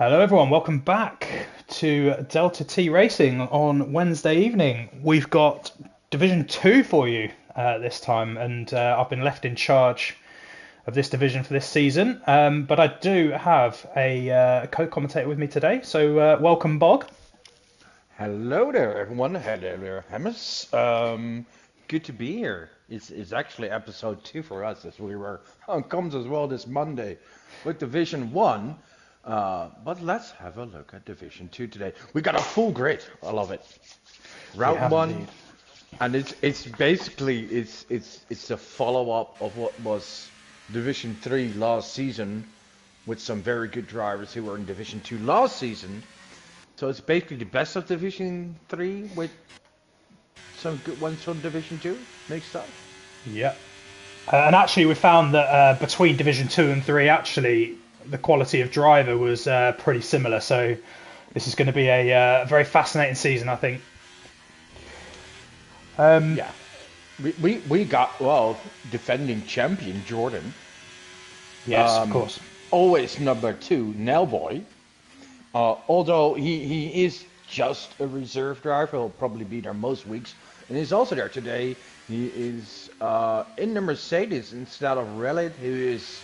Hello, everyone. Welcome back to Delta T Racing on Wednesday evening. We've got Division 2 for you this time, and I've been left in charge of this division for this season. But I do have a co-commentator with me today, so welcome, Bog. Hello there, everyone. Hello there, Hammers. Good to be here. It's actually episode 2 for us as we were on comms as well this Monday with Division 1. But let's have a look at Division 2 today. We got a full grid. I love it. Route 1, Indeed. and it's basically it's a follow-up of what was Division 3 last season with some very good drivers who were in Division 2 last season. So it's basically the best of Division 3 with some good ones from Division 2 mixed up. Yeah. And actually, we found that between Division 2 and 3, actually, the quality of driver was pretty similar. So this is going to be a very fascinating season, I think. Yeah. We got, well, defending champion Jordan. Yes, of course. Always number 2, Nailboy. Although he is just a reserve driver, he'll probably be there most weeks. And he's also there today. He is in the Mercedes instead of Relit, who is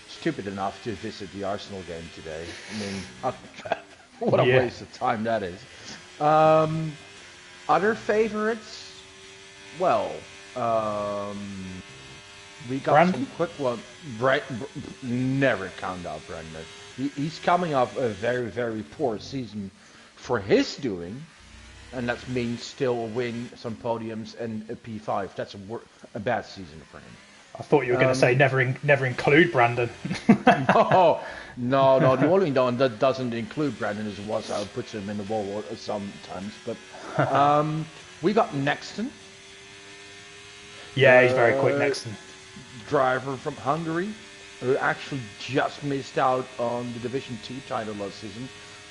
stupid enough to visit the Arsenal game today. I mean, what a waste of time that is. Other favorites? Well, we got Brandon? some quick one. Never count out Brandon. He's coming off a very, very poor season for his doing, and that means still a win, some podiums, and a P5. That's a bad season for him. I thought you were going to say never include Brandon. No. The only one that doesn't include Brandon is Wassau, puts him in the wall sometimes. But we got Nexton. Yeah, he's very quick, Nexton. Driver from Hungary, who actually just missed out on the Division 2 title last season.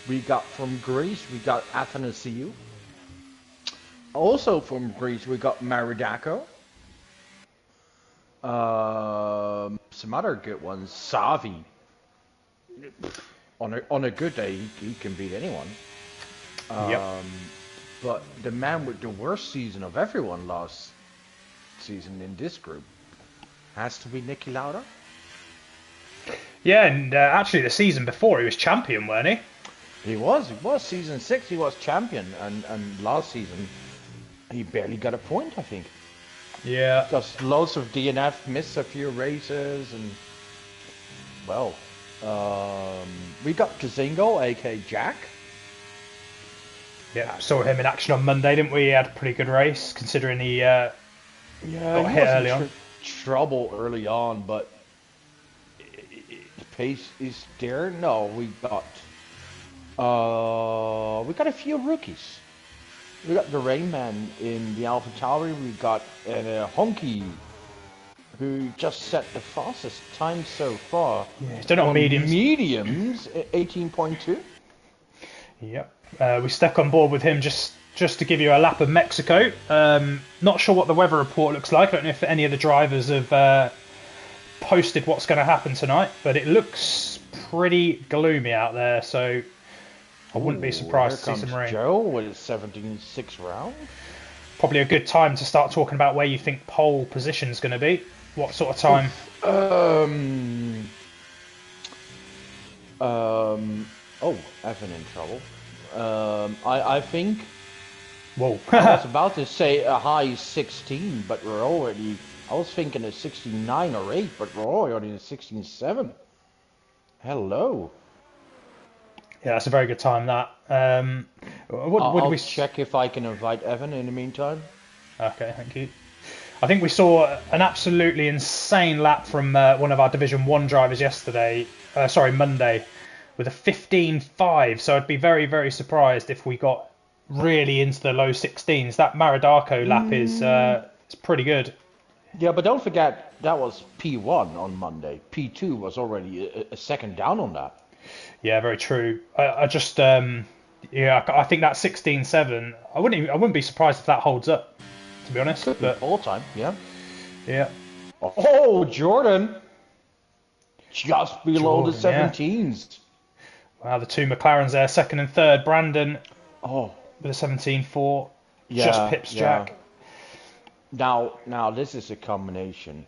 We got from Greece, we got Athanasiou. Also from Greece, we got Maridako. Some other good ones. Savi. On a good day, he can beat anyone. Yep. But the man with the worst season of everyone last season in this group has to be Nicky Lauda. Yeah, and actually the season before he was champion, weren't he? He was season 6. He was champion, and last season he barely got a point, I think. Yeah. Just loads of DNF, missed a few races, and well, we got Kazingo, aka Jack. Yeah, saw him in action on Monday, didn't we? He had a pretty good race, considering he got hit early on. Trouble early on, but the pace is there. No, we got a few rookies. We got the Rain Man in the Alpha Tauri. We got Honky, who just set the fastest time so far. Yeah, he's done it on mediums. Mediums, 18.2. Yep. We stuck on board with him just to give you a lap of Mexico. Not sure what the weather report looks like. I don't know if any of the drivers have posted what's going to happen tonight, but it looks pretty gloomy out there, so I wouldn't be surprised to see some rain. Joe with his 17.6 round. Probably a good time to start talking about where you think pole position is going to be. What sort of time? Evan in trouble. I think. Whoa. I was about to say a high 16, but we're already. I was thinking a 69 or 8, but we're already in 16.7. Hello. Yeah, that's a very good time, that. I'll check if I can invite Evan in the meantime. Okay, thank you. I think we saw an absolutely insane lap from one of our Division 1 drivers Monday, with a 15.5. So I'd be very, very surprised if we got really into the low 16s. That Maridako lap is pretty good. Yeah, but don't forget, that was P1 on Monday. P2 was already a second down on that. Yeah, very true. I think that 16.7. I wouldn't be surprised if that holds up, to be honest. But all time, yeah. Yeah. Oh, Jordan, just below the 17s. Yeah. Wow, the two McLarens there, second and third. Brandon Oh, with a 17.4, just yeah, pips yeah. Jack. Now this is a combination.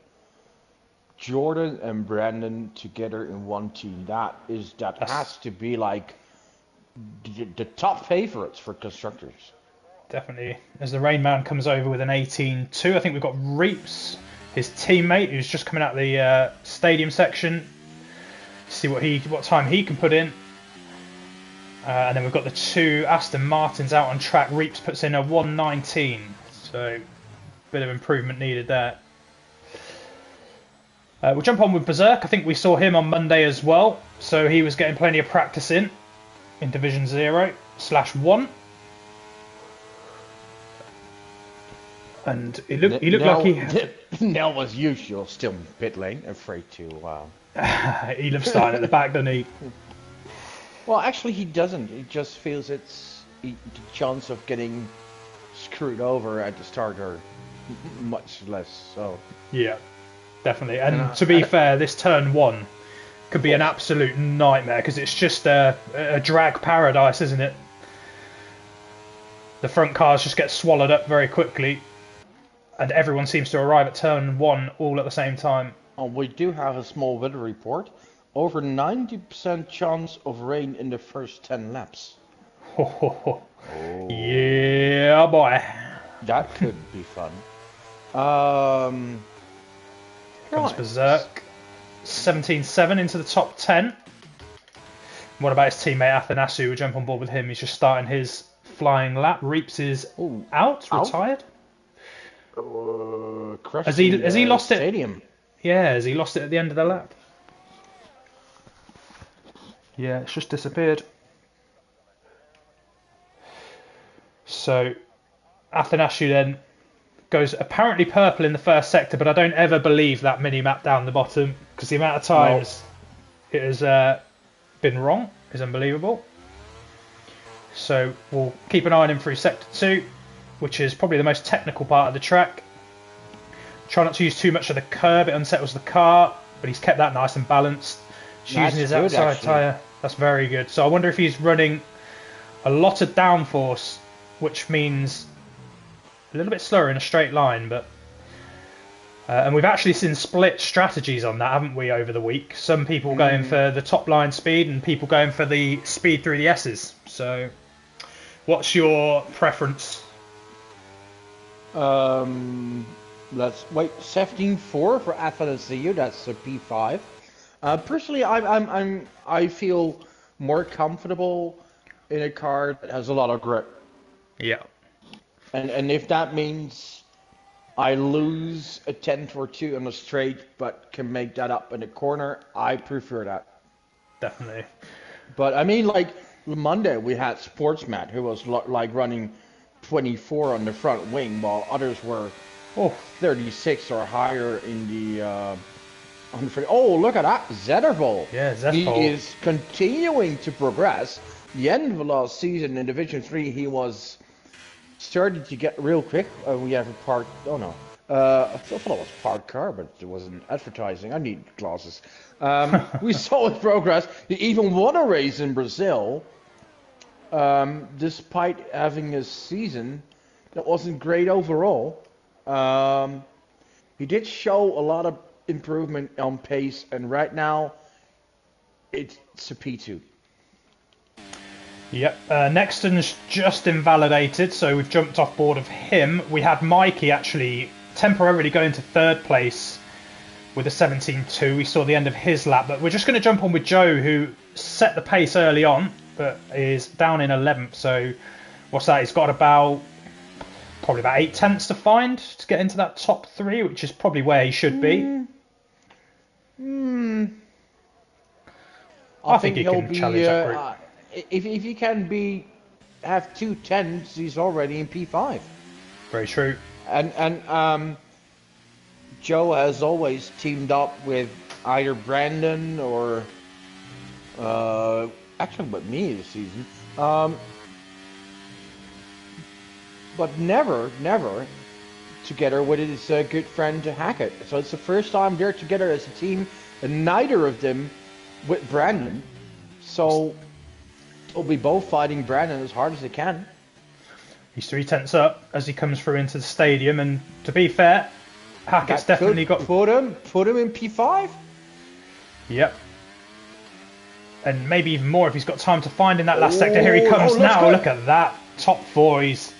Jordan and Brandon together in one team. That That's has to be like the top favorites for constructors. definitely. As the Rain Man comes over with an 18.2, I think we've got Reeps, his teammate, who's just coming out of the stadium section. See what time he can put in. And then we've got the two Aston Martins out on track. Reeps puts in a 1:19, so bit of improvement needed there. We'll jump on with Berserk. I think we saw him on Monday as well, so he was getting plenty of practice in Division 0/1. And he looked like he had... Nell was usual, still pit lane, afraid to. He loves starting at the back, doesn't he? Well, actually, he doesn't. He just feels the chance of getting screwed over at the start are much less. So Yeah, definitely. And to be fair, this turn one could be an absolute nightmare because it's just a drag paradise, isn't it? The front cars just get swallowed up very quickly, and everyone seems to arrive at turn one all at the same time. we do have a small weather report. Over 90% chance of rain in the first 10 laps. Yeah, boy. That could be fun. Comes Berserk. 17.7 into the top 10. What about his teammate Athanasu? We'll jump on board with him. He's just starting his flying lap. Reeps is out, retired. Has he lost it? Stadium. Yeah, has he lost it at the end of the lap? Yeah, it's just disappeared. So Athanasiu then goes apparently purple in the first sector, but I don't ever believe that mini-map down the bottom because the amount of times it has been wrong is unbelievable. So we'll keep an eye on him through sector 2, which is probably the most technical part of the track. Try not to use too much of the curb, it unsettles the car, but he's kept that nice and balanced. He's using his outside tyre. That's very good. So I wonder if he's running a lot of downforce, which means a little bit slower in a straight line. But and we've actually seen split strategies on that, haven't we, over the week? Some people going for the top line speed and people going for the speed through the S's. So what's your preference? Let's wait. 17.4 for Athanasiu. That's a P5. Personally, I feel more comfortable in a car that has a lot of grip. Yeah. And if that means I lose a tenth or two on a straight, but can make that up in a corner, I prefer that. Definitely. But I mean, like Monday, we had Sportsmat who was like running 24 on the front wing, while others were 36 or higher in the. Oh, look at that, Zettervol. Yeah, Zettervol. He is continuing to progress. The end of the last season in Division 3, he was started to get real quick. We have a parked. Oh no, I thought it was parked car, but it wasn't advertising. I need glasses. We saw his progress. He even won a race in Brazil, despite having a season that wasn't great overall. He did show a lot of improvement on pace, and right now it's a P2. Yep, Nexton's just invalidated, so we've jumped off board of him. We had Mikey actually temporarily go into third place with a 17.2. We saw the end of his lap, but we're just going to jump on with Joe, who set the pace early on, but is down in 11th. So what's that? He's got probably about 8 tenths to find to get into that top 3, which is probably where he should be. I think he can challenge that group. If he can have 2 tenths, he's already in P5. Very true. And Joe has always teamed up with either Brandon or actually with me this season. But never together with his good friend Hackett. So it's the first time they're together as a team, and neither of them with Brandon. So will be both fighting Brandon as hard as they can. He's 3/10 up as he comes through into the stadium, and to be fair, Hackett's That definitely could got... put him in P5. Yep. And maybe even more if he's got time to find in that last sector. Here he comes now. Good. Look at that. Top 4. He's...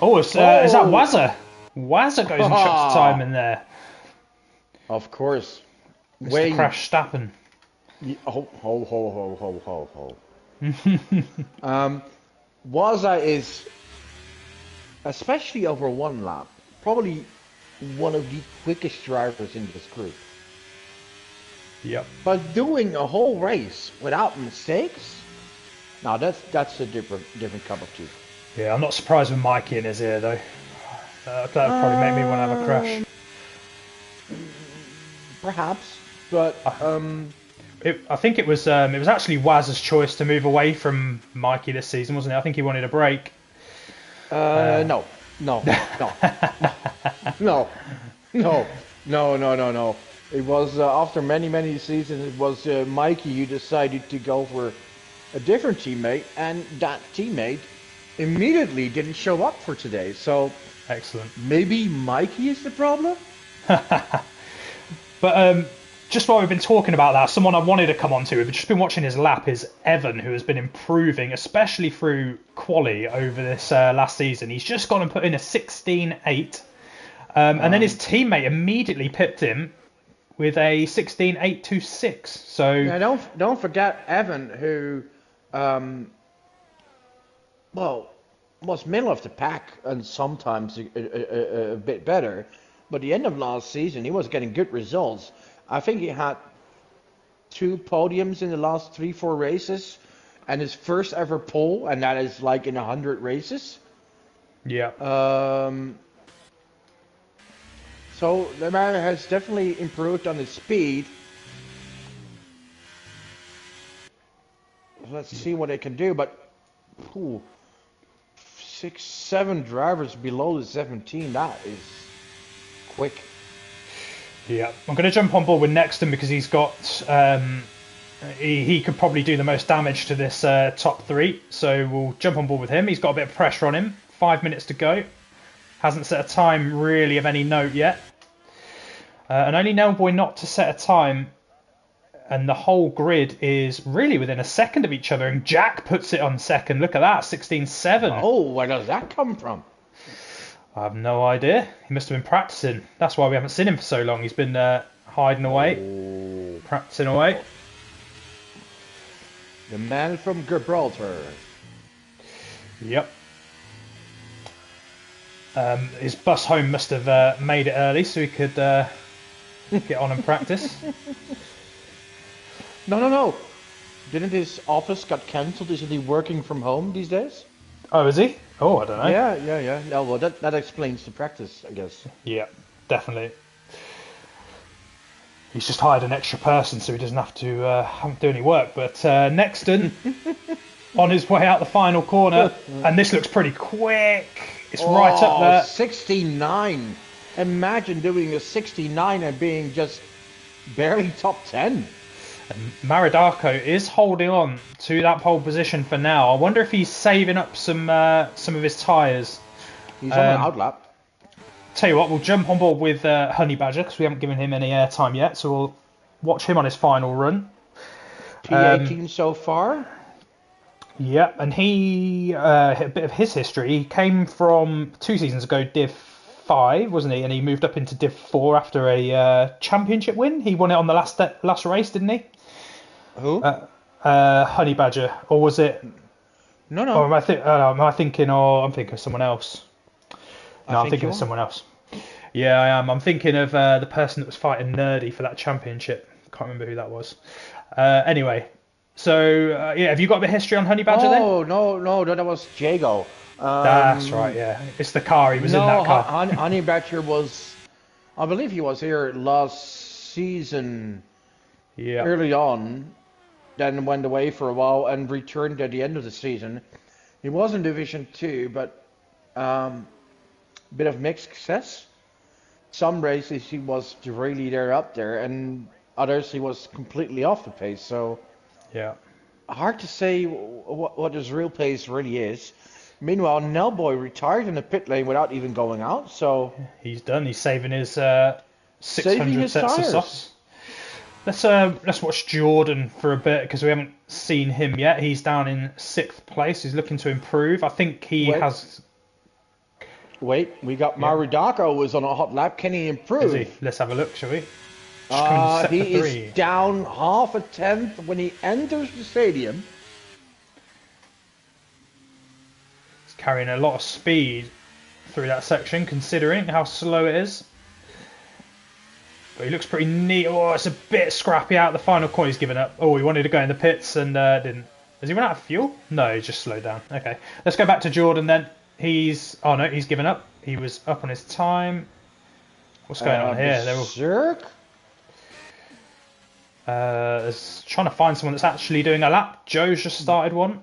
is that Wazza? Wazza goes and chucks time in there. Of course. Mr. Crash Stappen. Ho. Wazza is, especially over one lap, probably one of the quickest drivers in this group. Yep. But doing a whole race without mistakes, now that's a different cup of tea. Yeah, I'm not surprised with Mikey in his ear though. That would probably make me want to have a crash. Perhaps, but I think it was actually Waz's choice to move away from Mikey this season, wasn't it? I think he wanted a break. No. It was after many seasons. It was Mikey who decided to go for a different teammate, and that teammate immediately didn't show up for today. So excellent. Maybe Mikey is the problem. But just while we've been talking about that, someone I wanted to come on to, we've just been watching his lap, is Evan, who has been improving, especially through quali over this last season. He's just gone and put in a 16.8, and then his teammate immediately pipped him with a 16.826. So yeah, don't forget Evan, who was middle of the pack and sometimes a bit better. But the end of last season, he was getting good results. I think he had 2 podiums in the last 3-4 races, and his first ever pole, and that is like in 100 races. Yeah. So the man has definitely improved on his speed. Let's see what they can do, but 6-7 drivers below the 17, that is quick. Yeah, I'm going to jump on board with Nexton because he's got he could probably do the most damage to this top 3, so we'll jump on board with him. He's got a bit of pressure on him. 5 minutes to go. Hasn't set a time really of any note yet. And only Nailboy not to set a time, and the whole grid is really within a second of each other, and Jack puts it on second. Look at that, 16.7. Oh, where does that come from? I have no idea. He must have been practicing. That's why we haven't seen him for so long. He's been hiding away, practicing away. The man from Gibraltar. Yep. His bus home must have made it early so he could get on and practice. No. Didn't his office got cancelled? Isn't he working from home these days? Oh, is he? Oh, I don't know. Yeah. No, well, that explains the practice, I guess. Yeah, definitely. He's just hired an extra person so he doesn't have to do any work. But Nexton, on his way out the final corner, and this looks pretty quick. It's right up there. 69. Imagine doing a 69 and being just barely top 10. And Maridarko is holding on to that pole position for now. I wonder if he's saving up some of his tyres. He's on an outlap. Tell you what, we'll jump on board with Honey Badger because we haven't given him any airtime yet. So we'll watch him on his final run. P18 so far. Yeah, and he a bit of his history. He came from 2 seasons ago, Div 5, wasn't he? And he moved up into Div 4 after a championship win. He won it on the last race, didn't he? Who? Honey Badger, or was it? No. Or am I thinking? Or I'm thinking of someone else. No, I'm thinking of someone else. Yeah, I am. I'm thinking of the person that was fighting Nerdy for that championship. Can't remember who that was. Anyway, so have you got a bit of history on Honey Badger then? Oh no, that was Jago. That's right. Yeah, it's the car. He was in that car. Honey Badger was, I believe he was here last season. Yeah. Early on, then went away for a while and returned at the end of the season. He was in Division 2, but bit of mixed success. Some races he was really there up there, and others he was completely off the pace. So yeah, hard to say what his real pace really is. Meanwhile, Nellboy retired in the pit lane without even going out, so He's done. He's saving his saving 600 his sets tires. of softs. Let's watch Jordan for a bit because we haven't seen him yet. He's down in 6th place. He's looking to improve. I think he has. Wait, we got Maridako was on a hot lap. Can he improve? Is he? Let's have a look, shall we? Just coming to sector He 3. is down half a tenth when he enters the stadium. He's carrying a lot of speed through that section, considering how slow it is. But he looks pretty neat. Oh, it's a bit scrappy out the final corner. He's given up. Oh, he wanted to go in the pits and didn't. Has he run out of fuel? No, he just slowed down. Okay, let's go back to Jordan then. He's given up. He was up on his time. What's going on here? Berserk? Trying to find someone that's actually doing a lap. Joe's just started one.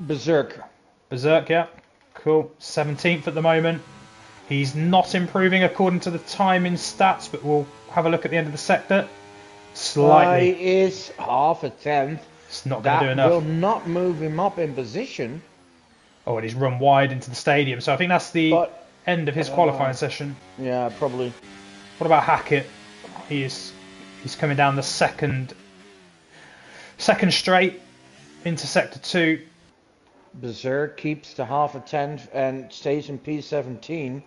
Berserk, yeah. Cool. 17th at the moment. He's not improving according to the timing stats, but we'll have a look at the end of the sector. Slightly. He is half a tenth. It's not going to do enough. That will not move him up in position. Oh, and he's run wide into the stadium. So I think that's the end of his qualifying session. Yeah, probably. What about Hackett? He's coming down the second straight into sector 2. Berserk keeps to half a tenth and stays in P17.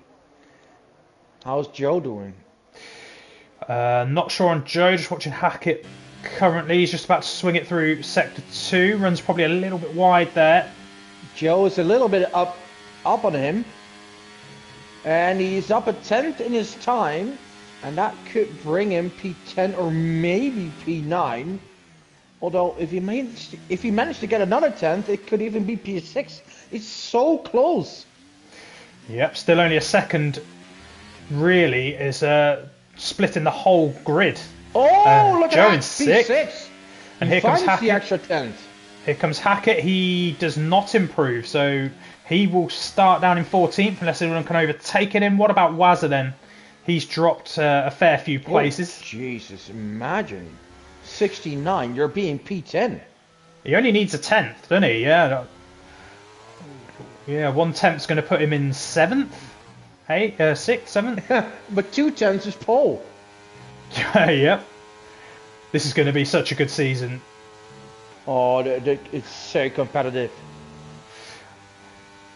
How's Joe doing? Not sure on Joe. Just watching Hackett currently. He's just about to swing it through sector 2. Runs probably a little bit wide there. Joe is a little bit up on him. And he's up a tenth in his time. And that could bring him P10 or maybe P9. Although if he managed to get another tenth, it could even be P6. It's so close. Yep, still only a second. Really is splitting the whole grid. Oh, look Joe at in that! 6th. P6. And here comes Hackett. The extra tenth. Here comes Hackett. He does not improve, so he will start down in 14th unless anyone can overtake him. What about Wazza then? He's dropped a fair few places. Oh, Jesus, imagine 69. You're being P10. He only needs a tenth, doesn't he? Yeah. Yeah, 1/10's going to put him in 7th. Hey, 6th, 7th. But 2/10 is pole. Yep. This is going to be such a good season. Oh, it's so competitive.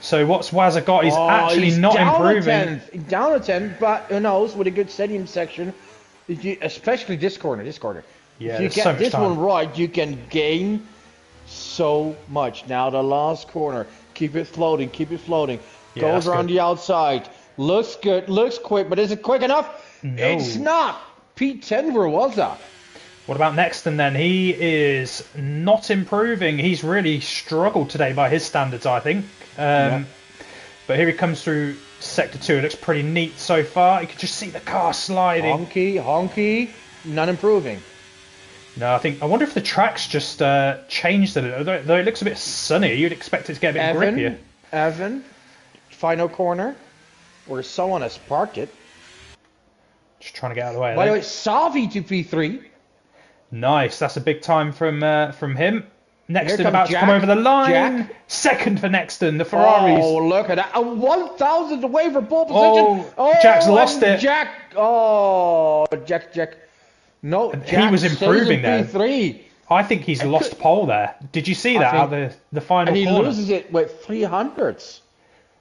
So what's Wazza got? He's actually not improving. Down a 10, but who knows, with a good stadium section, especially this corner. Yeah, if you get this one right, you can gain so much. Now the last corner, keep it floating. Yeah, Goes around the outside. Looks good, looks quick, but is it quick enough? No. It's not. P10, where was that? What about Nexton then? He is not improving. He's really struggled today by his standards, I think. But here he comes through sector 2. It looks pretty neat so far. You can just see the car sliding. Honky, not improving. No, I wonder if the track's just changed a little. Though it looks a bit sunny, you'd expect it to get a bit grippier. Evan, final corner, where someone has parked it. Just trying to get out of the way. By the way, Savi to P3. Nice, that's a big time from him. Nexton about to Jack. come over the line. Jack. Second for Nexton, the Ferraris. Oh, look at that. A 1,000th away for pole position. Oh, Jack's lost it. Jack. No, Jack he was improving there. P3. I think he's lost pole there. Did you see that out of the final And he corner? loses it with 300ths.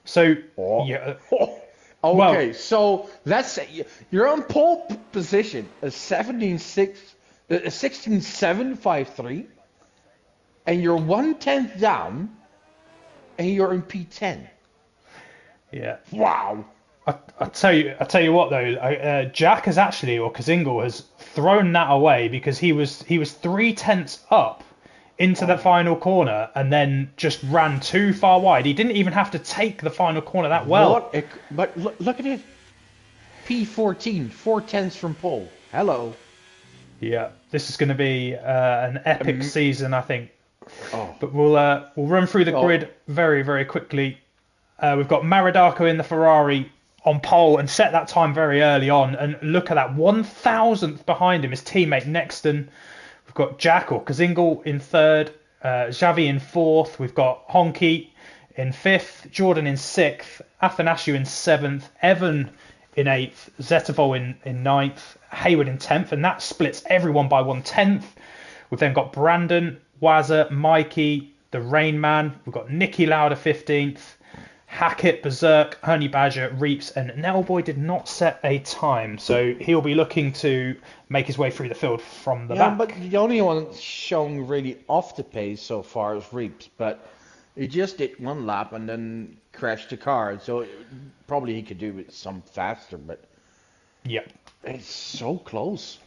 So, yeah. Okay, well, so let's say you're on pole position, a 16.753, and you're 1/10 down, and you're in P10. yeah. Wow. I tell you what though, Jack has actually, or Kazingal has thrown that away because he was 3/10 up into the final corner and then just ran too far wide. He didn't even have to take the final corner that well. But look at it. P14, 4/10 from pole. Hello. Yeah, this is going to be an epic season, I think. Oh. But we'll run through the grid very, very quickly. We've got Maridako in the Ferrari on pole and set that time very early on. And look at that, 1,000th behind him, his teammate Nexton. We've got Jack or Kazingal in third. Xavi in fourth. We've got Honky in fifth, Jordan in sixth, Athanasiu in seventh, Evan in eighth, Zetavol in ninth, Hayward in 10th, and that splits everyone by 1/10. We've then got Brandon, Wazza, Mikey, the Rain Man. We've got Nicky Lauder 15th, Hackett, Berserk, Honey Badger, Reaps, and Nellboy did not set a time, so he'll be looking to make his way through the field from the back. But the only one showing really off the pace so far is Reaps, but he just did one lap and then crashed the car, so probably he could do it some faster, but Yep. it's so close.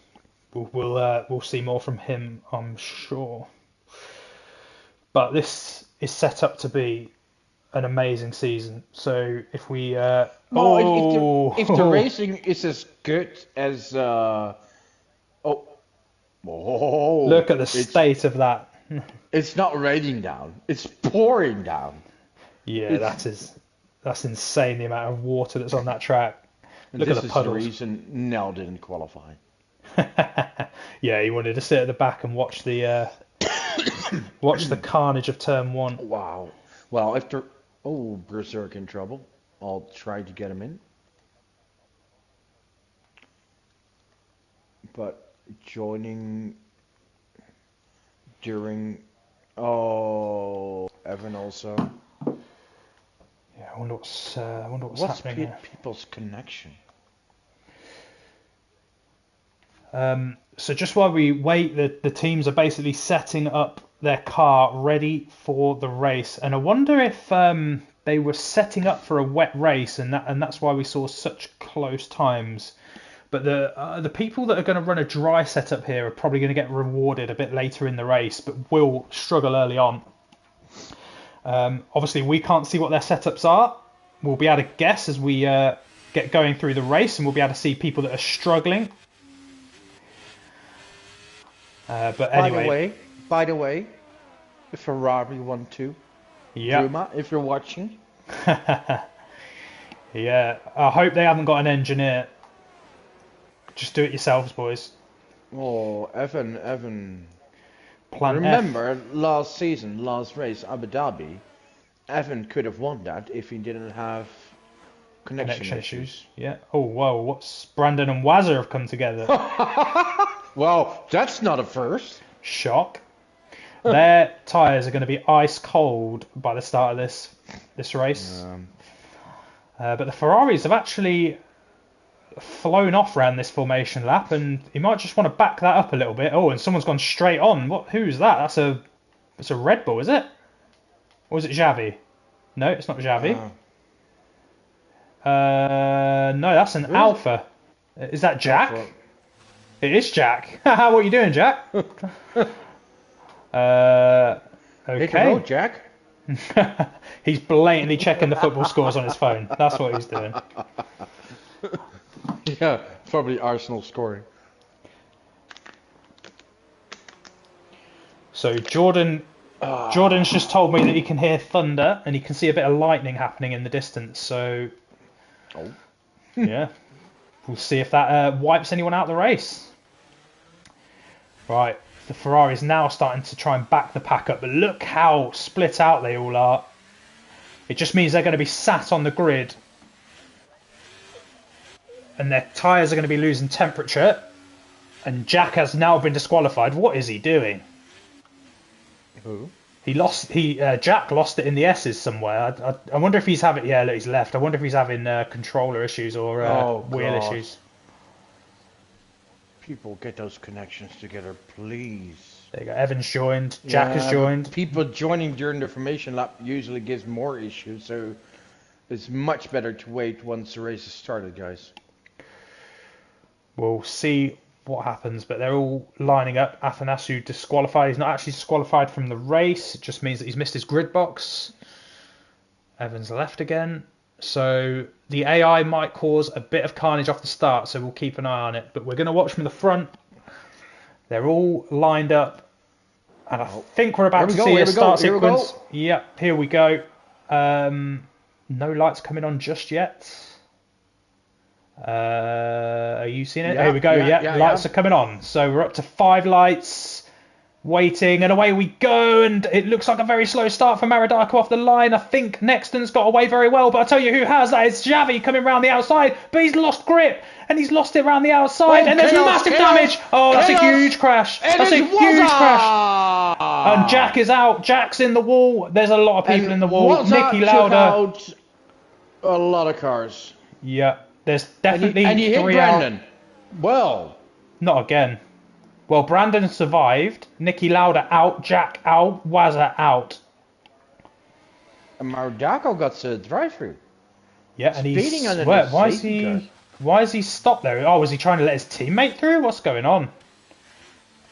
We'll see more from him, I'm sure. But this is set up to be an amazing season. So if we If the racing is as good as look at the state of that. It's not raining down; it's pouring down. Yeah, that's insane. The amount of water that's on that track. Look at the puddles. This is the reason Nell didn't qualify. Yeah, he wanted to sit at the back and watch the watch the carnage of turn one. Wow. Well, after Berserk in trouble. I'll try to get him in. But joining during Evan also. Yeah, I wonder what's happening here. People's connection? So just while we wait, the teams are basically setting up their car ready for the race, and I wonder if they were setting up for a wet race, and that's why we saw such close times. But the people that are going to run a dry setup here are probably going to get rewarded a bit later in the race, but will struggle early on. Obviously, we can't see what their setups are. We'll be able to guess as we get going through the race, and we'll be able to see people that are struggling. But anyway, by the way, the Ferrari 1-2. Yeah. Ruma, if you're watching. Yeah, I hope they haven't got an engineer. Just do it yourselves, boys. Oh, Evan. Plan Remember, F. last race, Abu Dhabi, Evan could have won that if he didn't have connection issues. Yeah. Oh, whoa, what's Brandon and Wazza have come together. Well, that's not a first. Shock. Their tyres are going to be ice cold by the start of this race. But the Ferraris have actually flown off around this formation lap, and he might just want to back that up a little bit. Oh, and someone's gone straight on. Who's that? That's a Red Bull, is it? Or is it Xavi? No, it's not Xavi. No, that's an Alpha. Is that Jack? Alpha. It is Jack. What are you doing, Jack? Okay. Hit the road, Jack. He's blatantly checking the football scores on his phone. That's what he's doing. Yeah, probably Arsenal scoring. So Jordan's just told me that he can hear thunder and he can see a bit of lightning happening in the distance. So, yeah, we'll see if that wipes anyone out of the race. Right, the Ferrari's now starting to try and back the pack up, but look how split out they all are. It just means they're going to be sat on the grid and their tyres are going to be losing temperature, and Jack has now been disqualified. What is he doing? Who? Jack lost it in the S's somewhere. I wonder if he's having... Yeah, look, he's left. I wonder if he's having controller issues or wheel issues. People, get those connections together, please. There you go. Evan's joined. Jack has joined. People joining during the formation lap usually gives more issues, so it's much better to wait once the race has started, guys. We'll see what happens, but they're all lining up. Athanasiu disqualified. He's not actually disqualified from the race. It just means that he's missed his grid box. Evan's left again. So the AI might cause a bit of carnage off the start, so we'll keep an eye on it. But we're going to watch from the front. They're all lined up. And I think we're about to see a start sequence. Yep, here we go. No lights coming on just yet. Are you seeing it? Yeah, here we go. Yeah, lights are coming on. So we're up to 5 lights. waiting, and away we go, and it looks like a very slow start for Maridarko off the line. I think Nexton's got away very well, but I'll tell you who has. That is Xavi coming round the outside, but he's lost grip, and he's lost it around the outside, and there's massive damage. Oh, that's a huge crash. That's a huge crash. And Jack is out. Jack's in the wall. There's a lot of people in the wall. Nicky Lauda. A lot of cars. Yeah, there's definitely and you hit Brandon. Well, not again. Well, Brandon survived. Nicky Lauda out. Jack out. Wazza out. And Maridarko got to drive-through. Yeah, and he's why is he stopped there? Oh, was he trying to let his teammate through? What's going on?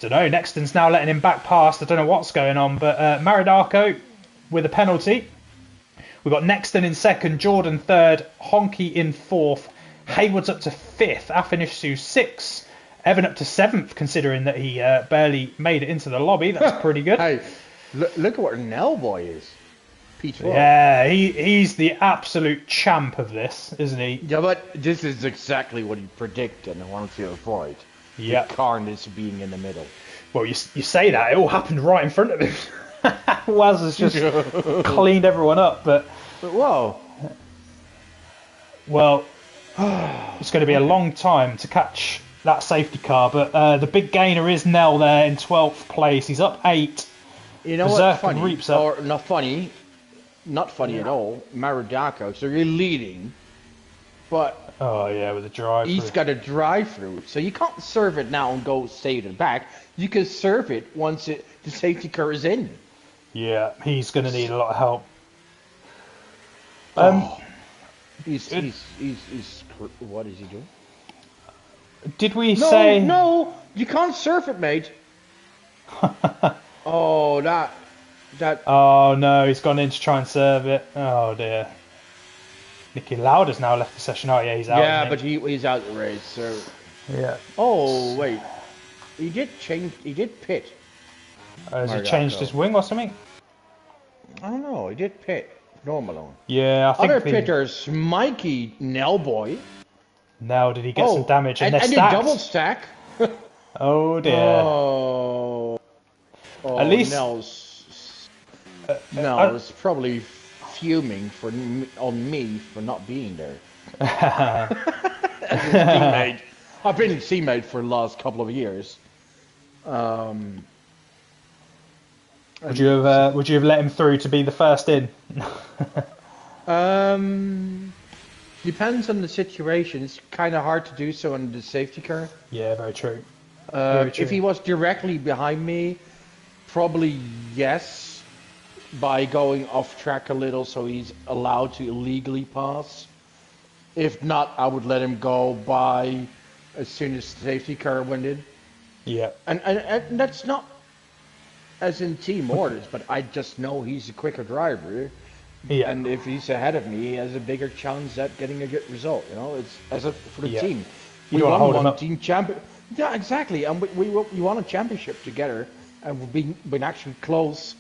Don't know. Nexton's now letting him back past. I don't know what's going on, but Maridarko with a penalty. We've got Nexton in second, Jordan third, Honky in fourth, Hayward's up to fifth, Afinisu sixth, Evan up to seventh, considering that he barely made it into the lobby. That's pretty good. Hey, look at what Nell Boy is. P12. Yeah, he's the absolute champ of this, isn't he? Yeah, but this is exactly what he predicted and wanted to avoid. Yeah. The carnage being in the middle. Well, you say that, it all happened right in front of him. Waz has just cleaned everyone up, but whoa. Well, it's going to be a long time to catch that safety car, but the big gainer is Nell there in 12th place. He's up 8. You know Berserk what's funny? or not funny at all. Maridarko, so you're leading, but oh yeah, with a drive. He's got a drive-through, so you can't serve it now and go save it back. You can serve it once the safety car is in. Yeah, he's going to need a lot of help. He's what is he doing? Did we say... No, you can't surf it, mate. Oh, that... Oh, no, he's gone in to try and serve it. Oh, dear. Nicky Lauda's now left the session. Oh, yeah, he's out. Yeah, but he's out the race, so... Yeah. Oh, wait. He did pit. Has he changed his wing or something? I don't know, he did pit. Normal on. Yeah, I think other pitters, Mikey, Nellboy. Now did he get some damage? And you double stack. Oh dear. Oh, at least Nell's probably fuming on me for not being there. As his teammate. I've been his teammate for the last couple of years. Would you have let him through to be the first in? Depends on the situation. It's kind of hard to do so on the safety car. Yeah, very true. If he was directly behind me, probably yes, by going off track a little so he's allowed to illegally pass. If not, I would let him go by as soon as the safety car went in. Yeah. And that's not as in team orders, but I just know he's a quicker driver. Yeah. And if he's ahead of me, he has a bigger chance at getting a good result. You know, it's for the team. You don't want to hold him up. Team champion. Yeah, exactly. And we won a championship together, and we've been actually close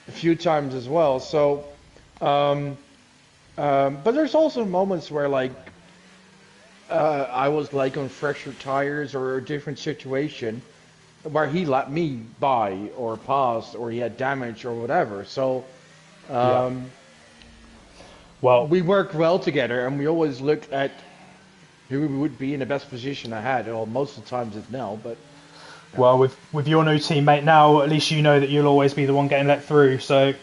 a few times as well. So, but there's also moments where like I was like on fresher tires or a different situation where he let me by or pass or he had damage or whatever. So, well, we worked well together, and we always looked at who would be in the best position ahead. Well, most of the times it's Nell, but well, with your new teammate now, at least you know that you'll always be the one getting let through. So,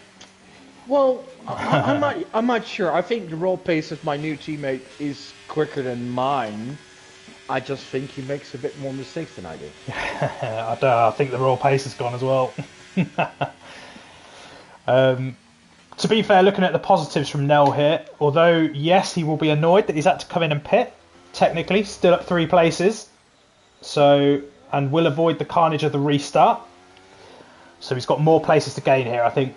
well, I'm not sure. I think the roll pace of my new teammate is quicker than mine. I just think he makes a bit more mistakes than I do. I think the raw pace has gone as well. To be fair, looking at the positives from Nell here, although yes, he will be annoyed that he's had to come in and pit. Technically, still up 3 places, and will avoid the carnage of the restart. So he's got more places to gain here. I think.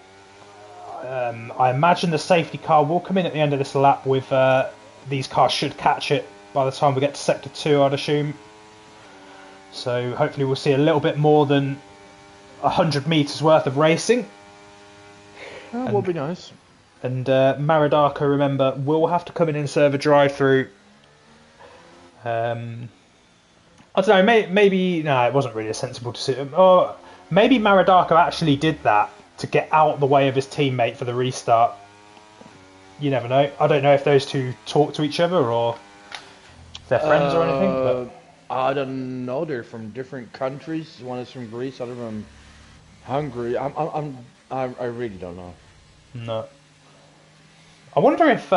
I imagine the safety car will come in at the end of this lap. With these cars should catch it by the time we get to sector 2, I'd assume. So hopefully we'll see a little bit more than 100 meters worth of racing. That would be nice. And Maridarko, remember, will have to come in and serve a drive-through. I don't know, maybe... No, it wasn't really a sensible decision. Or Maybe Maradako actually did that to get out the way of his teammate for the restart. You never know. I don't know if those two talk to each other or if they're friends or anything. But I don't know. They're from different countries. One is from Greece, other from Hungary. I really don't know. no. I wonder if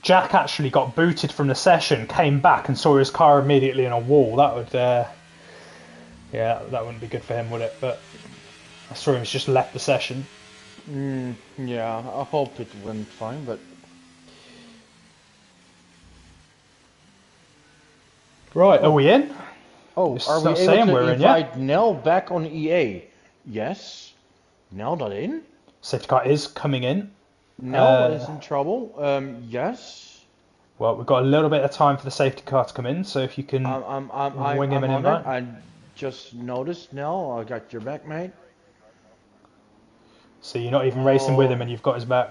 Jack actually got booted from the session, came back and saw his car immediately in a wall. That would, yeah, that wouldn't be good for him, would it? But I saw him just left the session. Yeah, I hope it went fine, but Right, are we in? oh, It's are we not able saying to we're in yet. invite Nell back on EA? Yes. Nell not in. Safety car is coming in. Nell is in trouble. Yes. Well, we've got a little bit of time for the safety car to come in, so if you can wing him an I'm on invite. it. I just noticed, Nell. I got your back, mate. So you're not even racing with him and you've got his back.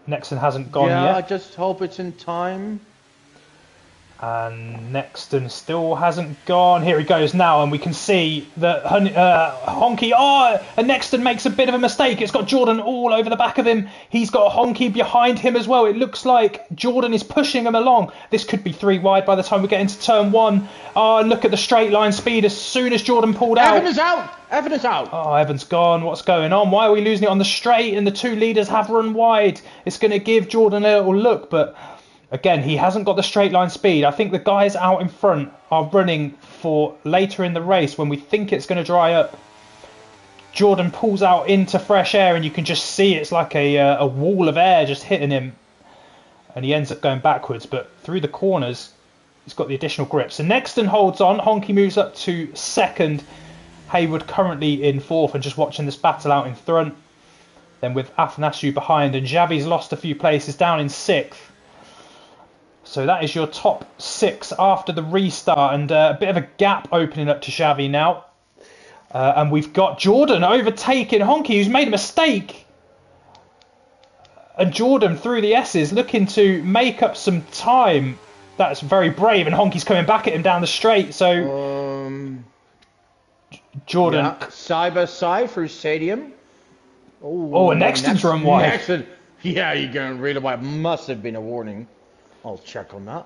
Nexton hasn't gone Yeah, I yet. just hope it's in time. And Nexton still hasn't gone. Here he goes now, and we can see that Honky. Oh, and Nexton makes a bit of a mistake. It's got Jordan all over the back of him. He's got Honky behind him as well. It looks like Jordan is pushing him along. This could be 3 wide by the time we get into turn 1. Oh, and look at the straight line speed as soon as Jordan pulled out. Evan is out! Evan is out! Oh, Evan's gone. What's going on? Why are we losing it on the straight? And the 2 leaders have run wide. It's going to give Jordan a little look, but again, he hasn't got the straight line speed. I think the guys out in front are running for later in the race when we think it's going to dry up. Jordan pulls out into fresh air and you can just see it's like a wall of air just hitting him. And he ends up going backwards, but through the corners, he's got the additional grip. So Nexton holds on. Honky moves up to 2nd. Haywood currently in 4th and just watching this battle out in front. Then with Athanasiou behind, and Xavi's lost a few places down in 6th. So that is your top 6 after the restart, and a bit of a gap opening up to Xavi now. And we've got Jordan overtaking Honky, who's made a mistake. And Jordan through the S's looking to make up some time. That's very brave, and Honky's coming back at him down the straight. So Jordan, Yeah, side by side through Stadium. Oh, and Nexton's run wide. Nexton, yeah, you're going really wide. Must have been a warning. I'll check on that.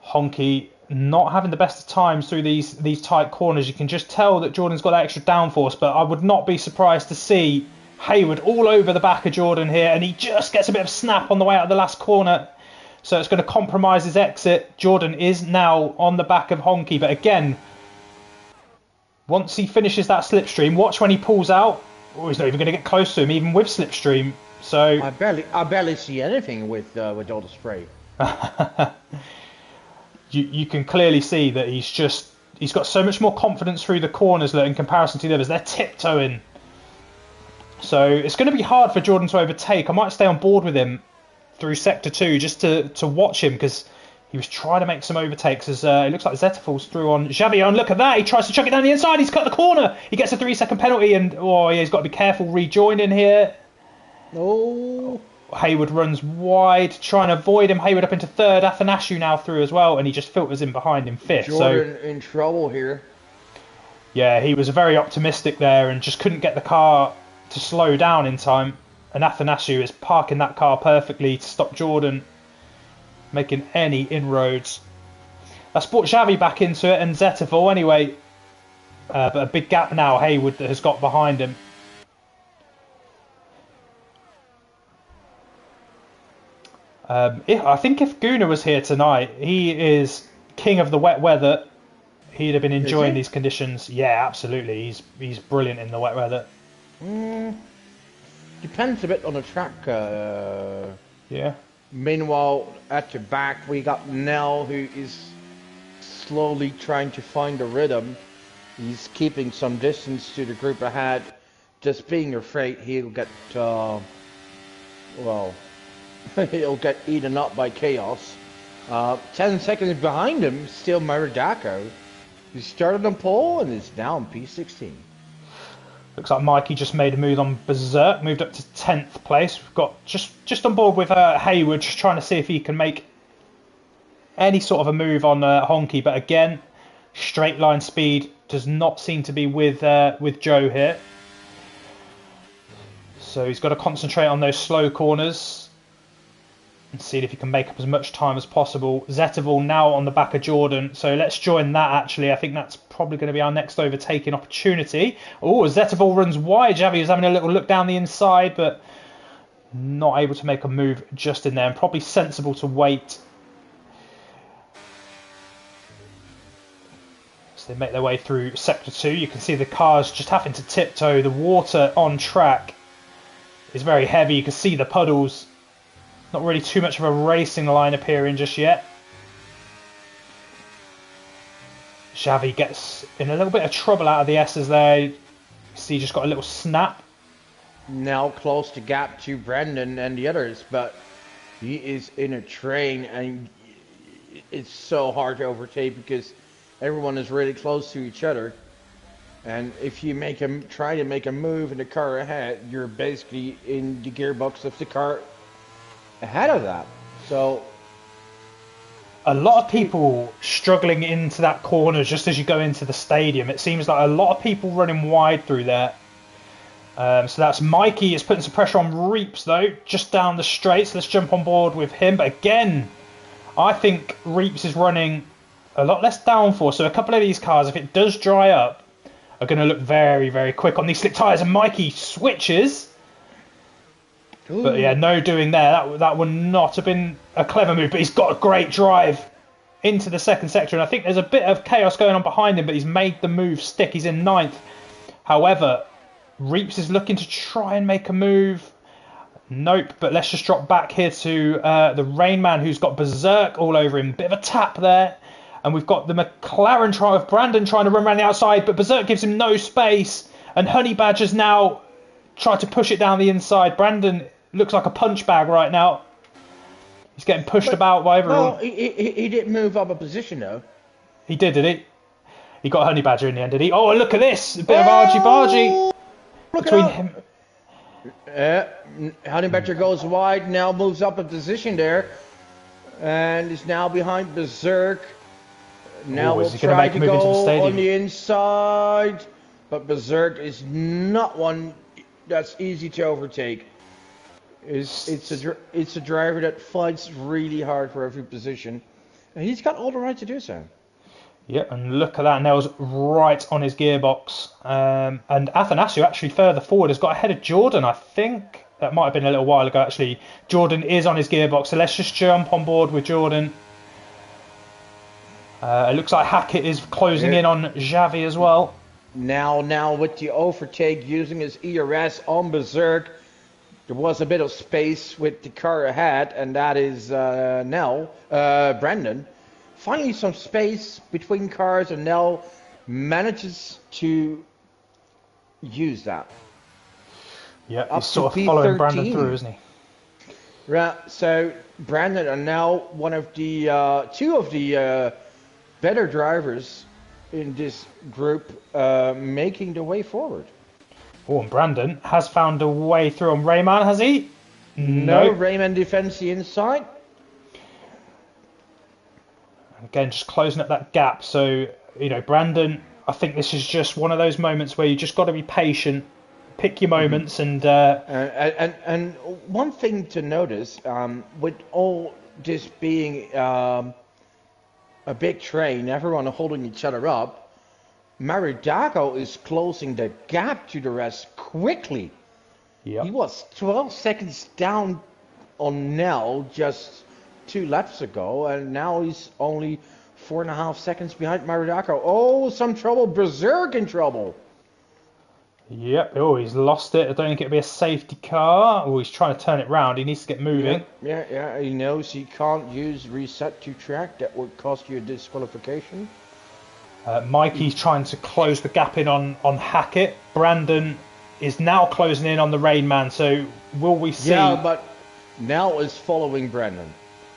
Honky not having the best of times through these tight corners. You can just tell that Jordan's got that extra downforce, but I would not be surprised to see Haywood all over the back of Jordan here, and he just gets a bit of snap on the way out of the last corner. So it's going to compromise his exit. Jordan is now on the back of Honky, but again, once he finishes that slipstream, watch when he pulls out. Oh, he's not even going to get close to him, even with slipstream. So I barely see anything with all the spray. you can clearly see that he's got so much more confidence through the corners in comparison to the others. They're tiptoeing. So it's going to be hard for Jordan to overtake. I might stay on board with him through Sector 2 just to watch him, because he was trying to make some overtakes as it looks like Zeta falls through on Xavi. And look at that, he tries to chuck it down the inside. He's cut the corner. He gets a 3-second penalty, and he's got to be careful rejoining here. Oh. Haywood runs wide, trying to avoid him. Haywood up into 3rd. Athanasiou now through as well, and he just filters in behind him 5th. Jordan in trouble here. Yeah, he was very optimistic there and just couldn't get the car to slow down in time. And Athanasiou is parking that car perfectly to stop Jordan making any inroads. That's brought Xavi back into it, and Zetterville anyway. But a big gap now Haywood that has got behind him. I think if Guna was here tonight, he is king of the wet weather. He'd have been enjoying these conditions. Yeah, absolutely. He's brilliant in the wet weather. Depends a bit on the track. Yeah. Meanwhile, at your back, we got Nell, who is slowly trying to find the rhythm. He's keeping some distance to the group ahead, just being afraid he'll get, he'll get eaten up by chaos. 10 seconds behind him, still Maradako, who started on pole and is now in P16. Looks like Mikey just made a move on Berserk, moved up to 10th place. We've got just on board with Haywood, just trying to see if he can make any sort of a move on Honky. But again, straight line speed does not seem to be with Joe here. So he's got to concentrate on those slow corners and see if he can make up as much time as possible. Zetterville now on the back of Jordan, so let's join that actually. I think that's probably going to be our next overtaking opportunity. Oh, Zetterville runs wide. Javi was having a little look down the inside, but not able to make a move just in there, and probably sensible to wait. So they make their way through Sector 2. You can see the cars just having to tiptoe. The water on track is very heavy. You can see the puddles. Not really too much of a racing line appearing just yet. Xavi gets in a little bit of trouble out of the S's there. You see, just got a little snap. Now close to gap to Brendan and the others, but he is in a train and it's so hard to overtake because everyone is really close to each other. And if you try to make a move in the car ahead, you're basically in the gearbox of the car ahead of that. So a lot of people struggling into that corner just as you go into the stadium. It seems like a lot of people running wide through there. So that's Mikey is putting some pressure on Reeps though, just down the straight. So let's jump on board with him. But again, I think Reeps is running a lot less downforce. So a couple of these cars, if it does dry up, are going to look very, very quick on these slick tyres. And Mikey switches. Ooh. But yeah, no doing there. That would not have been a clever move. But he's got a great drive into the second sector. And I think there's a bit of chaos going on behind him, but he's made the move stick. He's in ninth. However, Reeps is looking to try and make a move. Nope, but let's just drop back here to the Rain Man, who's got Berserk all over him. Bit of a tap there. And we've got the McLaren of Brandon trying to run around the outside, but Berserk gives him no space. And Honey Badger's now tried to push it down the inside. Brandon looks like a punch bag right now. He's getting pushed about by everyone. Well, he didn't move up a position, though. He did he? He got Honey Badger in the end, did he? Oh, look at this. A bit of argy-bargy between him. Honey Badger goes wide, now moves up a position there. And is now behind Berserk. Now we'll try to go on the inside. But Berserk is not one that's easy to overtake. It's a driver that fights really hard for every position. And he's got all the right to do so. Yep, and look at that. Nails right on his gearbox. And Athanasio actually further forward has got ahead of Jordan, I think. That might have been a little while ago, actually. Jordan is on his gearbox, so let's just jump on board with Jordan. It looks like Hackett is closing in on Xavi as well. Now with the overtake using his ERS on Berserk, there was a bit of space with the car ahead, and that is Brandon. Finally some space between cars, and Nell manages to use that. Yeah, he's sort of following Brandon through, isn't he? Right, so Brandon are now one of the two of the better drivers in this group, making the way forward. Oh, and Brandon has found a way through on Rayman, has he? No, Rayman defends the inside. Again, just closing up that gap. So, Brandon, I think this is just one of those moments where you just got to be patient, pick your moments, and one thing to notice, with all this being a big train, everyone holding each other up, Maridago is closing the gap to the rest quickly. Yep. He was 12 seconds down on Nell just 2 laps ago, and now he's only 4.5 seconds behind Maridago. Oh, some trouble. Berserk in trouble. Yep. Oh, he's lost it. I don't think it'll be a safety car. Oh, he's trying to turn it round. He needs to get moving. Yeah. He knows he can't use reset to track. That would cost you a disqualification. Mikey's trying to close the gap in on Hackett. Brandon is now closing in on the Rain Man. So will we see? Yeah, but Nell is following Brandon.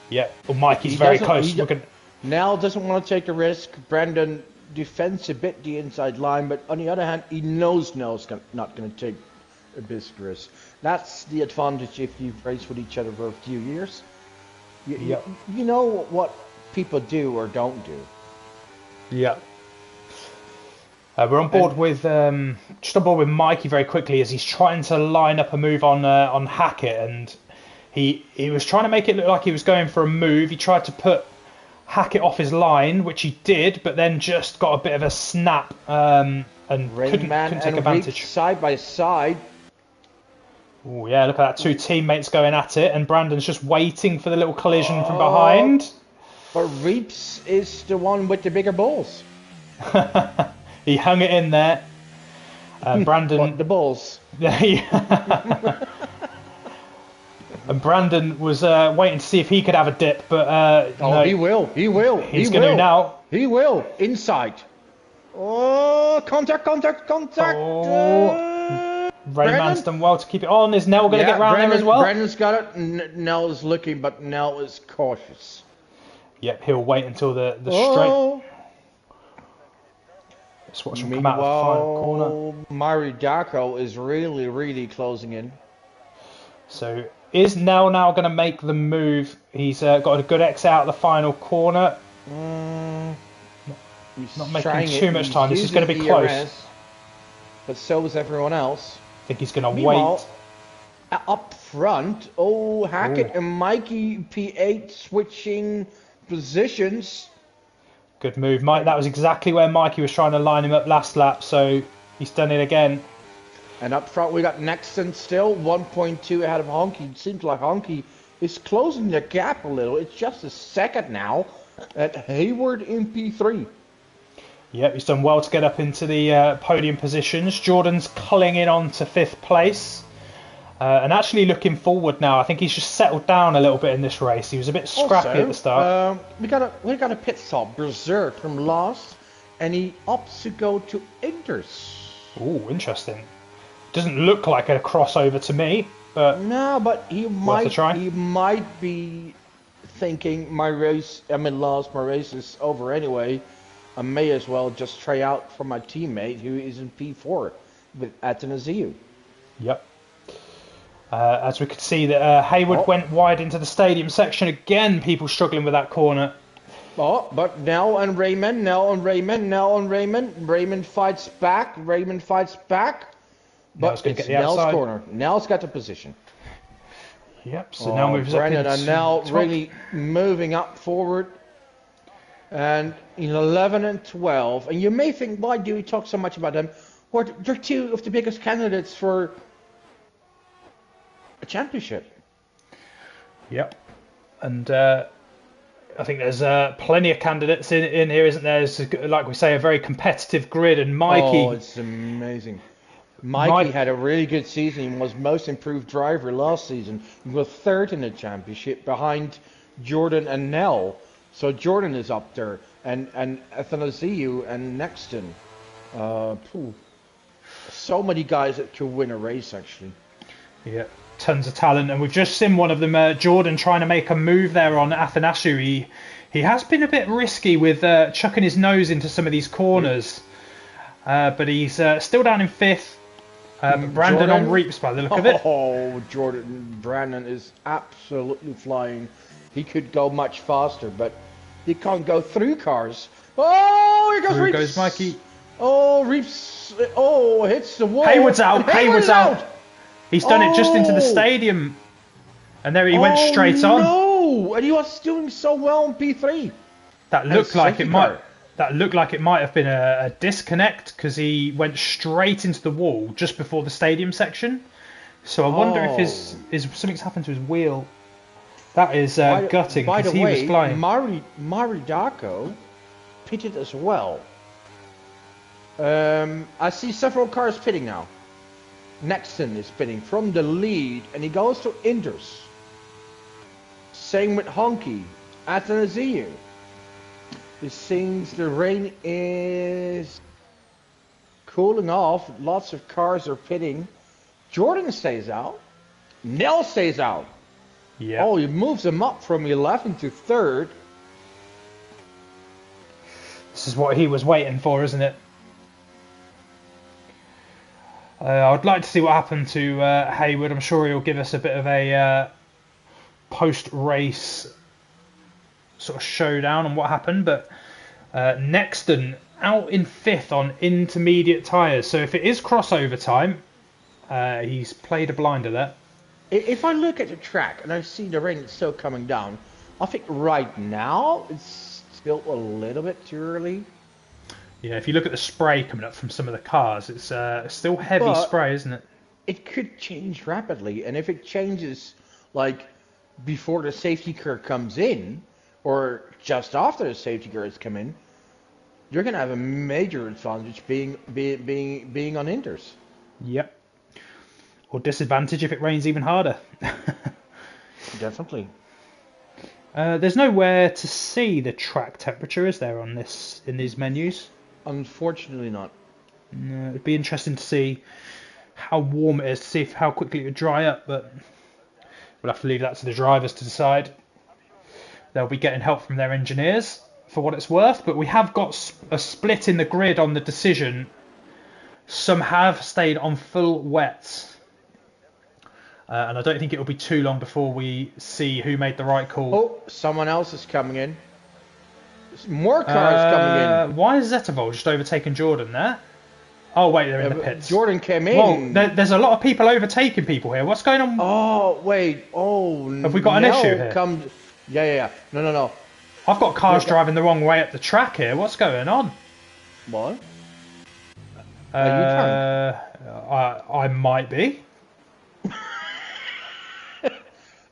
Yeah. Well, Mikey's very close. Nell doesn't want to take the risk. Brandon defends a bit the inside line, but on the other hand, he knows Nell's not going to take a big risk. That's the advantage if you've raced with each other for a few years. You know what people do or don't do. Yeah. We're on board with just on board with Mikey very quickly as he's trying to line up a move on Hackett, and he was trying to make it look like he was going for a move. He tried to put Hackett off his line, which he did, but then just got a bit of a snap and couldn't take advantage. Side by side. Oh yeah, look at that, two teammates going at it, and Brandon's just waiting for the little collision from behind. But Reeps is the one with the bigger balls. He hung it in there. Brandon. What, the balls? And Brandon was waiting to see if he could have a dip, but no. He will. He's going to now. He will. Inside. Oh, contact. Oh. Rayman's done well to keep it on. Is Nell going to get round there as well? Brandon's got it. Nell is looking, but Nell is cautious. Yep, he'll wait until the straight. Let's watch him come out of the final corner. Mari Darko is really closing in. So is Nell now going to make the move? He's got a good exit out of the final corner. He's not making too much time. This is going to be close. But so is everyone else. I think he's going to wait. Up front, Hackett and Mikey P8 switching positions. Good move, Mike. That was exactly where Mikey was trying to line him up last lap, so he's done it again. And up front we got Nexton still 1.2 ahead of Honky. It seems like Honky is closing the gap a little. It's just a second now at Hayward in P3. Yep, he's done well to get up into the podium positions. Jordan's clinging on to 5th place. And actually looking forward now, I think he's just settled down a little bit in this race. He was a bit scrappy at the start. We got a pit stop, Berserk from last, and he opts to go to Inters. Oh, interesting. Doesn't look like a crossover to me, but no, but he might be thinking my race is over anyway. I may as well just try out for my teammate who is in P4 with Athanaziou. Yep. As we could see that Hayward went wide into the stadium section again. People struggling with that corner. But Nell and Raymond. Raymond fights back. But Nell's going to get the Nell's outside corner. Nell's got the position. Yep. So now moves Brennan up and Nell really moving up forward. And in 11 and 12. And you may think, why do we talk so much about them? Well, they're two of the biggest candidates for a championship. Yep. And I think there's plenty of candidates in here, isn't there? It's, like we say, a very competitive grid. And Mikey... Oh, it's amazing. Mikey had a really good season. He was most improved driver last season. He was 3rd in the championship behind Jordan and Nell. So Jordan is up there. And Athanaziou and Nexton. So many guys that could win a race, actually. Yeah. Tons of talent, and we've just seen one of them, Jordan, trying to make a move there on Athanaziou. He has been a bit risky with chucking his nose into some of these corners, but he's still down in 5th. But Brandon on Reeps by the look of it. Oh, Brandon is absolutely flying. He could go much faster, but he can't go through cars. Oh, here goes Through Reeps. goes Mikey. Oh, Reeps. Oh, hits the wall. Hayward's out. Hayward's out. He's done it just into the stadium. And there he went straight on. No! And he was doing so well in P3. That looked like it might have been a disconnect because he went straight into the wall just before the stadium section. So I wonder if something's happened to his wheel. That is gutting because he was flying. Mari Darko pitted as well. I see several cars pitting now. Nexton is pitting from the lead, and he goes to Inters. Same with Honky, Athanaziou. It seems the rain is cooling off. Lots of cars are pitting. Jordan stays out. Nell stays out. Yeah. Oh, he moves him up from 11th to 3rd. This is what he was waiting for, isn't it? I would like to see what happened to Hayward. I'm sure he'll give us a bit of a post-race sort of showdown on what happened. But Nexton out in 5th on intermediate tyres. So if it is crossover time, he's played a blinder there. If I look at the track and I see the rain is still coming down, I think right now it's still a little bit too early. Yeah, if you look at the spray coming up from some of the cars, it's still heavy spray, isn't it? It could change rapidly, and if it changes like before the safety car comes in, or just after the safety car has come in, you're gonna have a major advantage being on inters. Yep. Or disadvantage if it rains even harder. Definitely. There's nowhere to see the track temperature, is there, in these menus? Unfortunately not. No, it'd be interesting to see how warm it is, to see how quickly it would dry up, but we'll have to leave that to the drivers to decide. They'll be getting help from their engineers for what it's worth, but we have got a split in the grid on the decision. Some have stayed on full wets, and I don't think it will be too long before we see who made the right call. Oh, someone else is coming in. More cars coming in. Why is Zettervold just overtaken Jordan there? Oh wait, they're in the pits. Jordan came in. Whoa, there's a lot of people overtaking people here. What's going on? Oh wait. Oh. Have we got an issue here? Yeah. No. I've got cars driving the wrong way up the track here. What's going on? What? Are you drunk? I might be.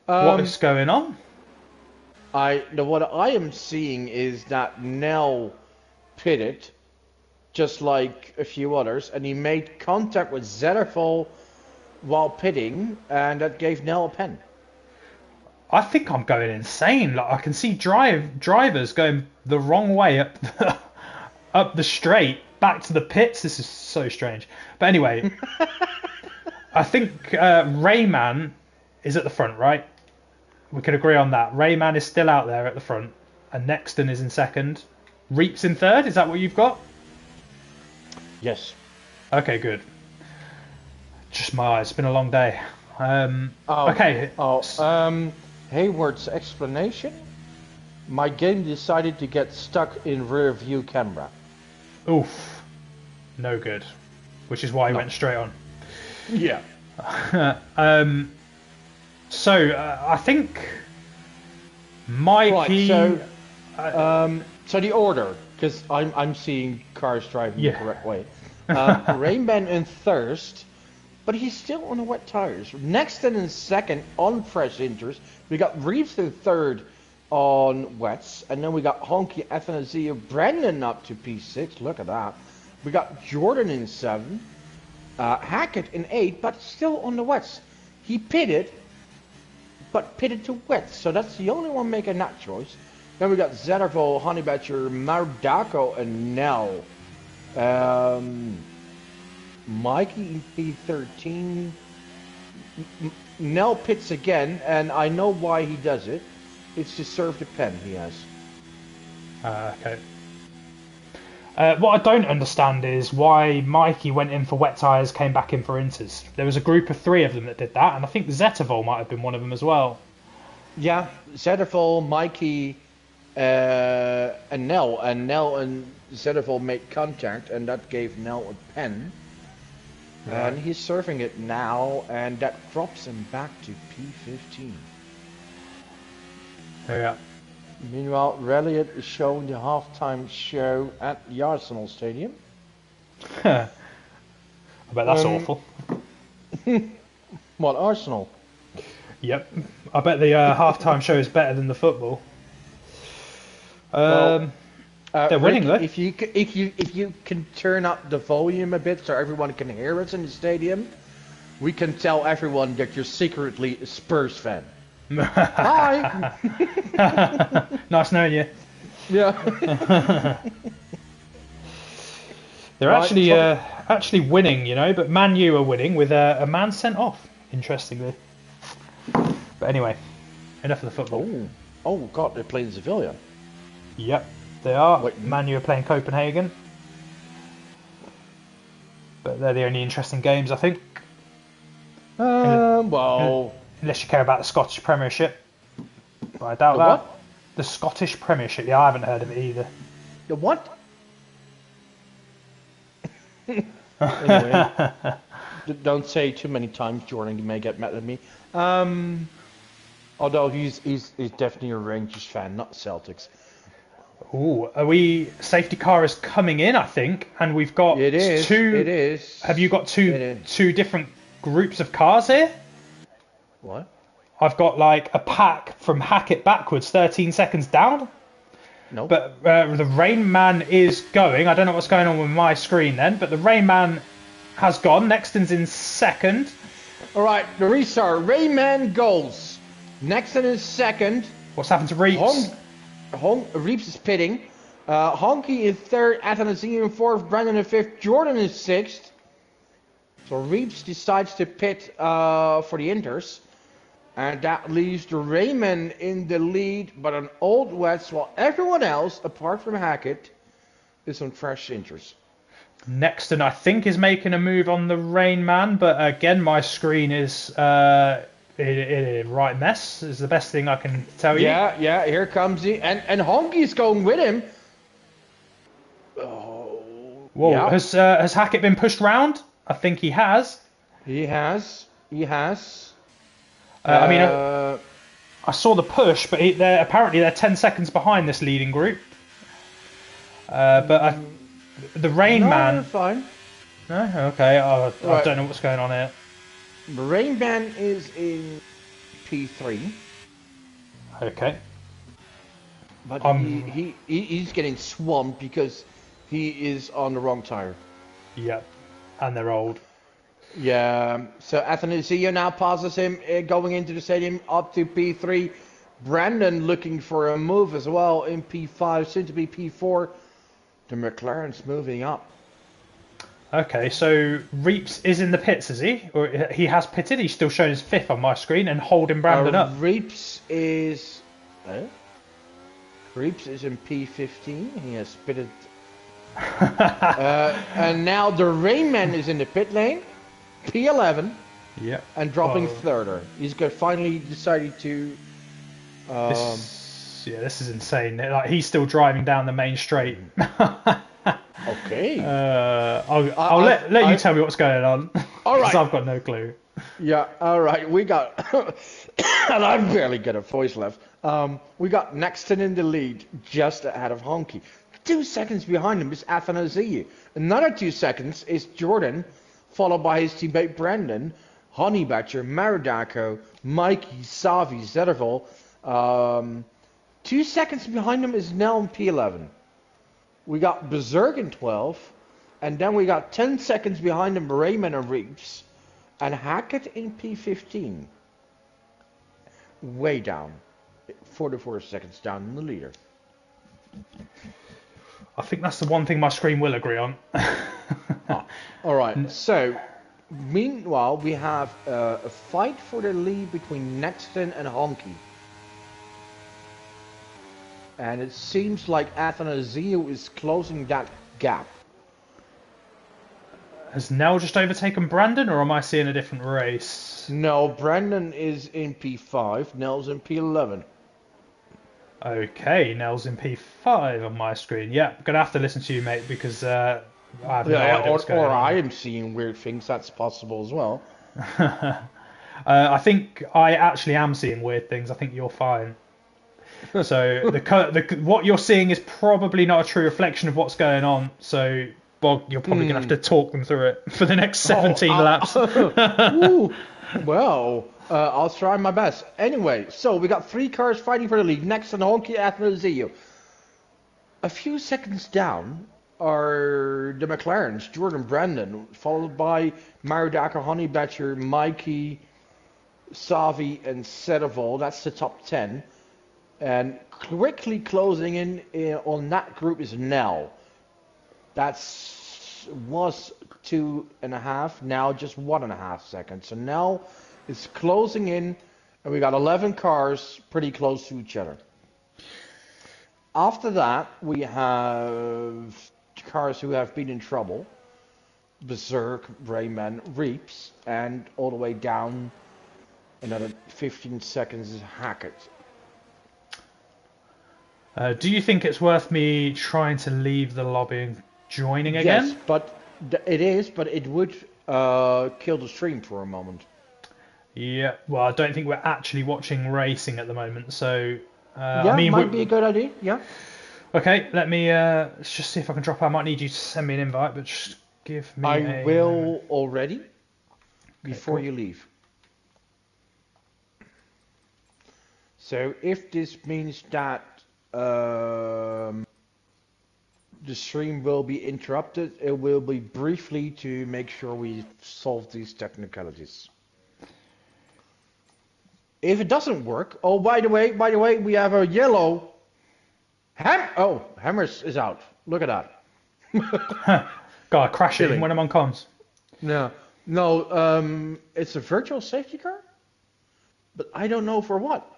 What is going on? What I am seeing is that Nell pitted, just like a few others, and he made contact with Zettervold while pitting, and that gave Nell a pen. I think I'm going insane. Like I can see drivers going the wrong way up the straight back to the pits. This is so strange. But anyway, I think Rayman is at the front, right? We can agree on that. Rayman is still out there at the front, and Nexton is in second. Reap's in third. Is that what you've got? Yes. Okay, good. Just my eyes. It's been a long day. Okay. Hayward's explanation. My game decided to get stuck in rear view camera. Oof. No good. Which is why he went straight on. Yeah. So I think Mikey. Right, so the order, because I'm seeing cars driving the correct way. Rainman in third, but he's still on the wet tires. Nexton in second on fresh inters. We got Reeves in third on wets, and then we got Honky, Athanasio, Brendan up to P6. Look at that. We got Jordan in 7, Hackett in 8, but still on the wets. He pitted, but pitted to wets, so that's the only one making that choice. Then we got Zettervold, Honeybatcher, Mardaco, and Nell. Mikey in P13. Nell pits again, and I know why he does it. It's to serve the pen he has. Okay. What I don't understand is why Mikey went in for wet tyres, came back in for inters. There was a group of 3 of them that did that, and I think Zettervold might have been one of them as well. Yeah, Zettervold, Mikey, and Nell. And Nell and Zettervold made contact, and that gave Nell a pen. Right. And he's serving it now, and that drops him back to P15. Yeah. Meanwhile, Ralliot is showing the halftime show at the Arsenal Stadium. I bet that's awful. What, Arsenal? Yep. I bet the halftime show is better than the football. They're winning, though. If you can turn up the volume a bit so everyone can hear us in the stadium, we can tell everyone that you're secretly a Spurs fan. Hi. Nice knowing you. Yeah. They're actually winning, you know, but Man U are winning with a man sent off, interestingly. But anyway, enough of the football. Oh God, they're playing Sevilla. Yep, they are. Wait, Man U are playing Copenhagen. But they're the only interesting games, I think. Well... Unless you care about the Scottish Premiership. But I doubt that. What? The Scottish Premiership. Yeah, I haven't heard of it either. The what? Anyway, don't say too many times, Jordan. You may get mad at me. Although he's definitely a Rangers fan, not Celtics. Ooh, safety car is coming in, I think, and we've got It is. two. It is. Have you got It is. two different groups of cars here? What? I've got like a pack from Hackett backwards, 13 seconds down. No. But the Rain Man is going. I don't know what's going on with my screen then, but the Rain Man has gone. Nexton's in second. All right, the restart. Rayman goals. Nexton is second. What's happened to Reeps? Reeps is pitting. Honky is third. Athanasiu in fourth. Brandon in fifth. Jordan is sixth. So Reeps decides to pit for the Inters. And that leaves the Rayman in the lead, but on old wets, while everyone else, apart from Hackett, is on fresh Inters. Nexton, I think, is making a move on the Rain Man, but again, my screen is right mess. Is the best thing I can tell you. Yeah, here comes he, and Honky's going with him. Oh, whoa! Yeah. Has Hackett been pushed round? I think he has. He has. I mean, I saw the push, but apparently they're 10 seconds behind this leading group. But the Rain Man. Fine. No, okay. I Right. don't know what's going on here. The Rain Man is in P3, Okay. but he's getting swamped because he is on the wrong tire. Yep. And they're old. Yeah, so Athanasio now passes him going into the stadium up to P3. Brandon looking for a move as well in P5, soon to be P4. The McLaren's moving up. Okay, so Reeps is in the pits, is he? Or he has pitted? He's still showing his fifth on my screen and holding Brandon up. Reeps is in P15. He has pitted. And now the Rainman is in the pit lane. P11. Yeah. And dropping third. He's finally decided to. This is insane. Like he's still driving down the main straight. Okay. I'll let you tell me what's going on. All right. Because I've got no clue. Yeah. All right. We got, and I barely get a voice left. We got Nexton in the lead, just ahead of Honky. 2 seconds behind him is Athanasiu. Another 2 seconds is Jordan, followed by his teammate Brandon, Honeybatcher, Maradako, Mikey, Savi, Zetterville. 2 seconds behind him is Nell in P11. We got Berserk in 12, and then we got 10 seconds behind him Raymond and Reeves, and Hackett in P15. Way down, 44 seconds down in the leader. I think that's the one thing my screen will agree on. All right. So, meanwhile, we have a fight for the lead between Nexton and Honky. And it seems like Athanasio is closing that gap. Has Nell just overtaken Brandon, or am I seeing a different race? No, Brandon is in P5, Nell's in P11. Okay, Nell's in P5 on my screen. Yeah, I'm going to have to listen to you, mate, because I have no idea what's going on. Or I am seeing weird things, that's possible as well. I think I actually am seeing weird things. I think you're fine. So what you're seeing is probably not a true reflection of what's going on. So, Bog, you're probably going to have to talk them through it for the next 17 laps. Well, I'll try my best. Anyway, so we got 3 cars fighting for the lead. Next on Honky Athanasio. A few seconds down are the McLarens, Jordan Brandon, followed by Maradaka, Honeybatcher, Mikey, Savi, and Sedevol. That's the top 10. And quickly closing in on that group is Nell. Was 2.5, now just 1.5 seconds. So Nell is closing in, and we got 11 cars pretty close to each other. After that, we have cars who have been in trouble. Berserk, Rayman, Reeps, and all the way down another 15 seconds is Hackett. Do you think it's worth me trying to leave the lobby and joining again? Yes, but It is, but it would kill the stream for a moment. Yeah, well, I don't think we're actually watching racing at the moment, so I Yeah, mean, might be a good idea. Yeah. okay. Let me let's just see if I can drop out. I might need you to send me an invite, but just give me I a moment. will already Okay, before cool. you leave. So if this means that the stream will be interrupted, it will be briefly to make sure we solve these technicalities. If it doesn't work, oh, by the way, we have a yellow Oh, Hammers is out. Look at that. God, I crash it even Chilling. when I'm on comms. No, no, it's a virtual safety car, but I don't know for what.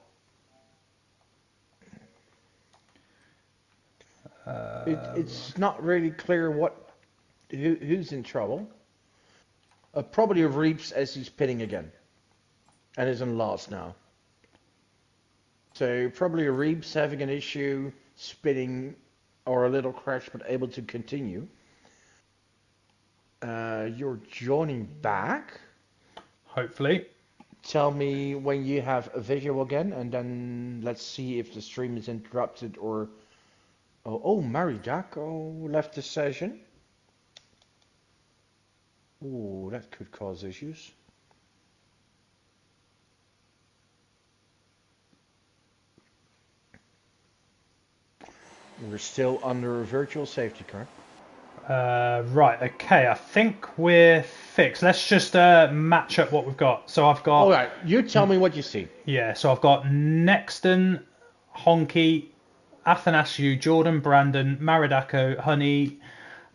It's not really clear who's in trouble. Probably Reeps as he's pitting again, and is in last now. So probably Reeps having an issue spinning or a little crash, but able to continue. You're joining back. Hopefully. Tell me when you have a visual again, and then let's see if the stream is interrupted or. Oh, Maridaco left the session. Oh, that could cause issues. We're still under a virtual safety car. Right, okay, I think we're fixed. Let's just match up what we've got. So I've got... Alright, you tell me what you see. Yeah, so I've got Nexton, Honky, Athanasiu, Jordan, Brandon, Maridako, Honey,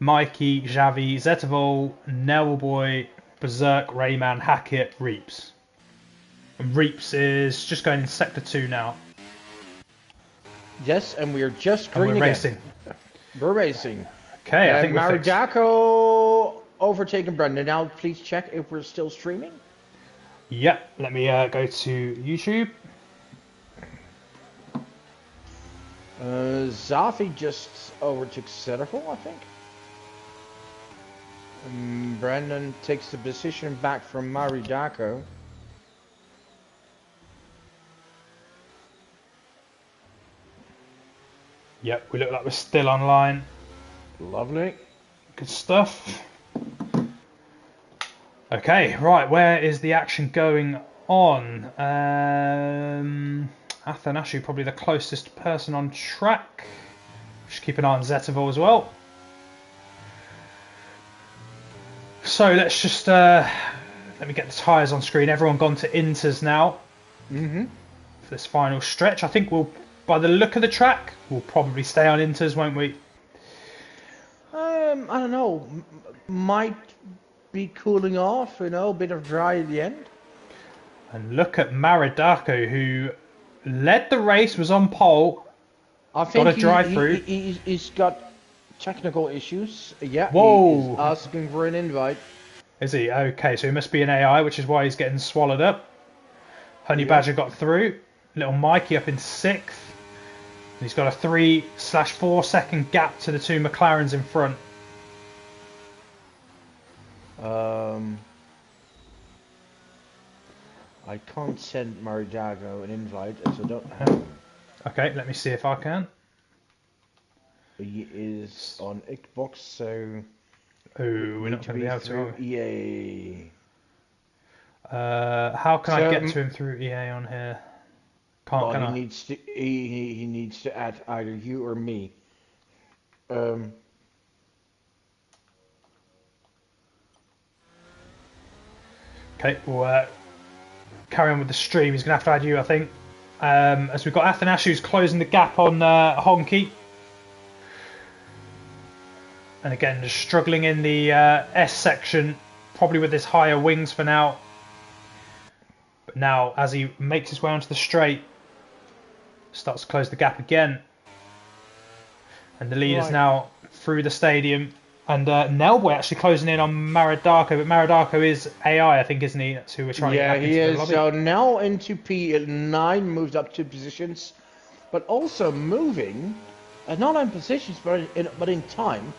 Mikey, Javi, Zetavol, Nelboy, Berserk, Rayman, Hackett, Reeps. And Reeps is just going in Sector 2 now. Yes, and we are just green And we're racing. We're racing. Okay, I think we're fixed. Maridako overtaken Brandon. Now please check if we're still streaming. Yep, let me go to YouTube. Zafi just overtook Zetterful, I think. Brandon takes the position back from Maridako. Yep, we look like we're still online. Lovely. Good stuff. Okay, right, where is the action going on? Athanasiu, probably the closest person on track. Just keep an eye on Zetavol as well. So let's just let me get the tyres on screen. Everyone gone to inters now. For this final stretch. I think we'll, by the look of the track, we'll probably stay on inters, won't we? I don't know. Might be cooling off, you know, a bit of dry at the end. And look at Maridako, who led the race, was on pole. I think got a drive through. He's got technical issues. Yeah, Whoa. He is asking for an invite. Is he? Okay, so he must be an AI, which is why he's getting swallowed up. Honey Badger got through. Little Mikey up in 6th. He's got a 3/4 second gap to the two McLarens in front. I can't send Maridago an invite as I don't have him. Okay, let me see if I can. He is on Xbox, so... Oh, we're not going to be able to, are we? EA. How can I get to him through EA on here? Can't, can I? He needs to add either you or me. Okay, we'll carry on with the stream. He's going to have to add you, I think. As we've got Athanasiu who's closing the gap on Honky. And again, just struggling in the S section, probably with his higher wings for now. But now, as he makes his way onto the straight, starts to close the gap again. And the lead is now through the stadium. And Nelboy actually closing in on Maridako, but Maridako is AI, I think, isn't he? That's who we're trying to get back into the lobby. So now into P9, moves up 2 positions, but also moving, not in positions, but in time,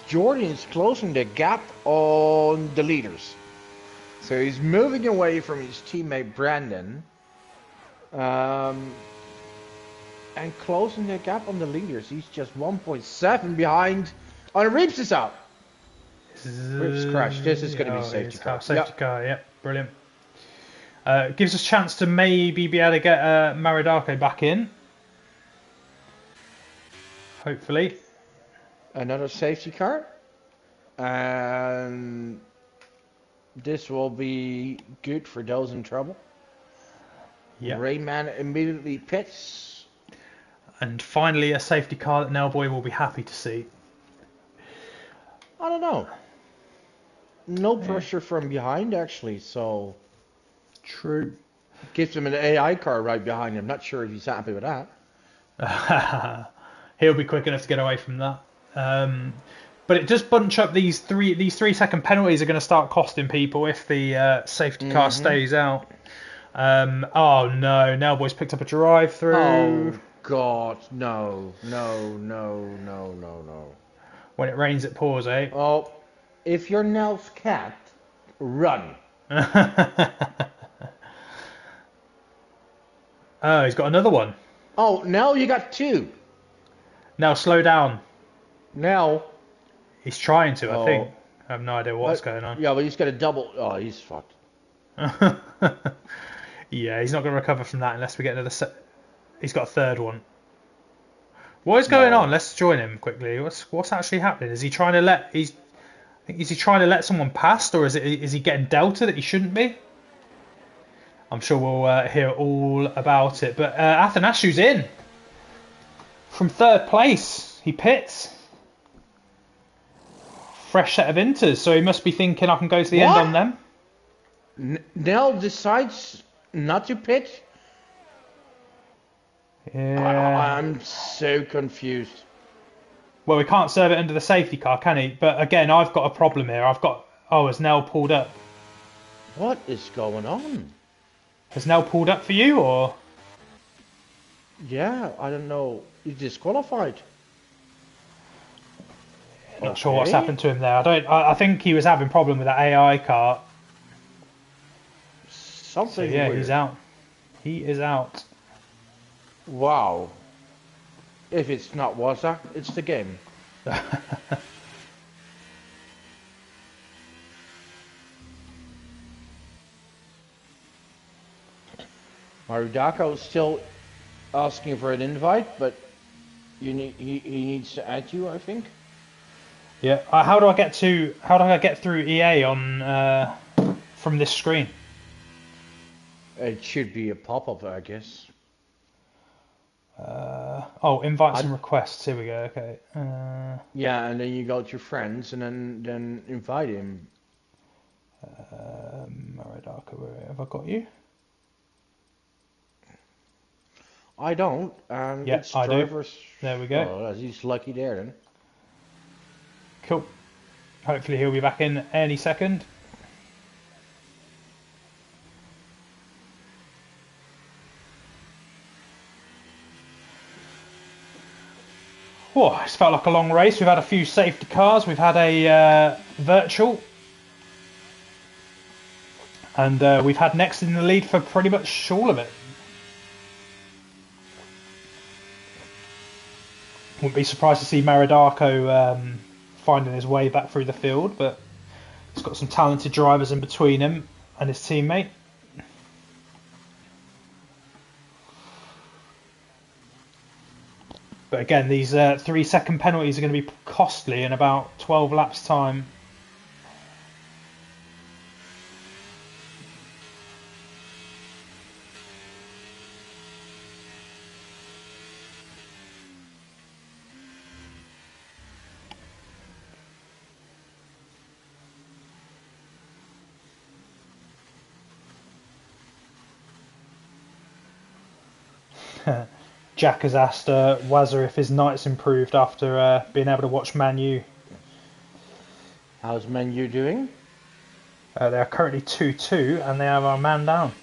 Jordan is closing the gap on the leaders. So he's moving away from his teammate Brandon. And closing the gap on the leaders. He's just 1.7 behind. Oh, and Reeves is out. Reeves crashed. This is going to be safety car. Safety car, yep, brilliant. Gives us a chance to maybe be able to get Maridarko back in. Hopefully. Another safety car. And this will be good for those in trouble. Yeah. Rayman immediately pits. And finally a safety car that Nailboy will be happy to see. I don't know. No pressure from behind, actually, so... True. Gives him an AI car right behind him. Not sure if he's happy with that. He'll be quick enough to get away from that. But it does bunch up these 3-second penalties are going to start costing people if the safety car stays out. Oh no, Nailboy's picked up a drive-through. Oh God, no. When it rains, it pours, eh? Oh, if you're Nell's cat, run. Oh, he's got another one. Oh, now you got two. Now slow down. Now. He's trying to, I think. I have no idea what's going on. Yeah, but he's got a double. Oh, he's fucked. Yeah, he's not going to recover from that unless we get another set. He's got a third one. What is going on? Let's join him quickly. What's actually happening? Is he trying to let someone past, or is he getting delta that he shouldn't be? I'm sure we'll hear all about it. But Athanasiu's in from third place. He pits. Fresh set of inters, so he must be thinking I can go to the end on them. Nell decides not to pit. Yeah. I'm so confused. Well, we can't serve it under the safety car, can he? But again, I've got a problem here. Has Nell pulled up? What is going on? Has Nell pulled up for you, or? Yeah, I don't know. He's disqualified. Not sure what's happened to him there. I think he was having a problem with that AI car. Something. So, yeah, weird. he's out. He is out. Wow. If it's not Wazak, it's the game. Marudako is still asking for an invite, but he needs to add you, I think. Yeah. How do I get through EA on from this screen? It should be a pop-up, I guess. Invites and requests. Here we go. Okay. Yeah, and then you go to friends, and then invite him. Maridaka, where have I got you? I don't. Yeah, I do. There we go. Oh, he's lucky there then. Cool. Hopefully he'll be back in any second. Whoa, it's felt like a long race. We've had a few safety cars. We've had a virtual. And we've had next in the lead for pretty much all of it. Wouldn't be surprised to see Maridarko finding his way back through the field, but he's got some talented drivers in between him and his teammate. But again, these 3-second penalties are going to be costly in about 12 laps time. Jack has asked Wazza if his night's improved after being able to watch Man U. How's Man U doing? They are currently 2-2 and they have our man down.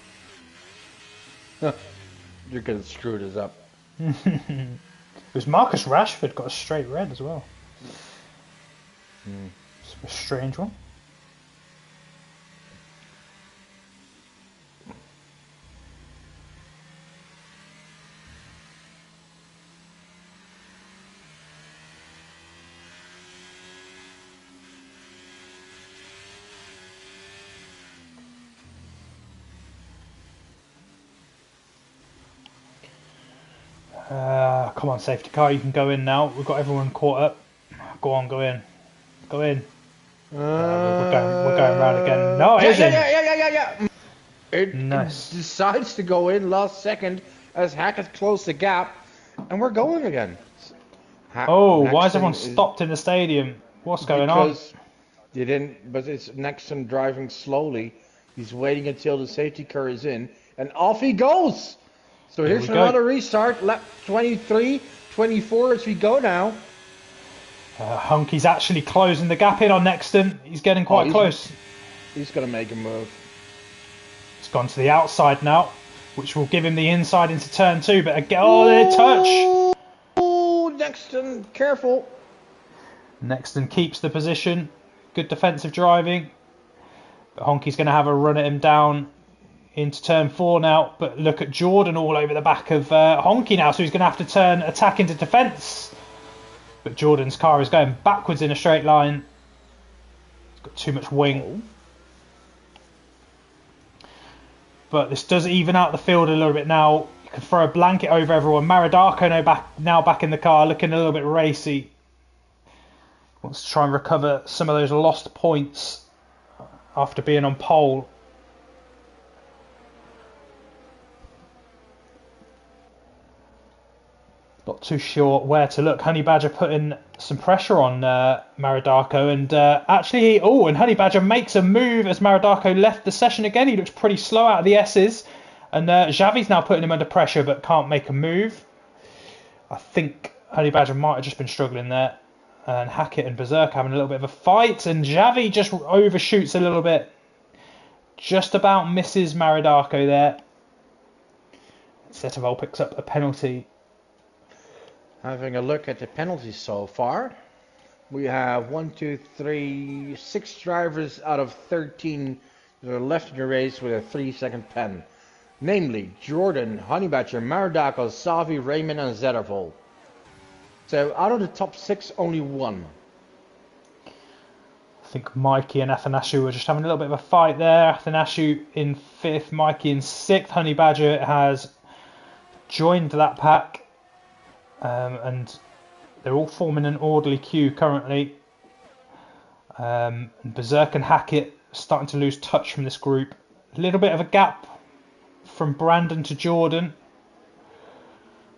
You're going to screw this up. It was Marcus Rashford got a straight red as well. It's a strange one. Come on, safety car, you can go in now. We've got everyone caught up. Go on, go in. Go in. We're going round again. No, it isn't. Yeah. It Nice. decides to go in last second as Hackett closed the gap, and we're going again. Why is everyone stopped in the stadium? What's going on? Because they didn't, but it's Nexton driving slowly. He's waiting until the safety car is in, and off he goes. So here's another restart, lap 23, 24 as we go now. Hunky's actually closing the gap in on Nexton. He's getting quite close. He's going to make a move. It's gone to the outside now, which will give him the inside into turn 2. But again, they touch. Oh, Nexton, careful. Nexton keeps the position. Good defensive driving. But Honky's going to have a run at him down into turn 4 now. But look at Jordan all over the back of Honky now. So he's going to have to turn attack into defence. But Jordan's car is going backwards in a straight line. It's got too much wing. But this does even out the field a little bit now. You can throw a blanket over everyone. Maridarko now back in the car, looking a little bit racy. Wants to try and recover some of those lost points after being on pole. Not too sure where to look. Honey Badger putting some pressure on Maridarko, and actually, and Honey Badger makes a move as Maridarko left the session again. He looks pretty slow out of the S's, and Xavi's now putting him under pressure, but can't make a move. I think Honey Badger might have just been struggling there, and Hackett and Berserk having a little bit of a fight, and Xavi just overshoots a little bit, just about misses Maridarko there. Setoval picks up a penalty. Having a look at the penalties so far, we have 6 drivers out of 13 that are left in the race with a 3-second pen. Namely, Jordan, Honeybatcher, Maradako, Savi, Raymond and Zettervol. So out of the top 6, only 1. I think Mikey and Athanasiu were just having a little bit of a fight there. Athanasiu in 5th, Mikey in 6th. Honey Badger has joined that pack. And they're all forming an orderly queue currently. And Berserk and Hackett starting to lose touch from this group. A little bit of a gap from Brandon to Jordan.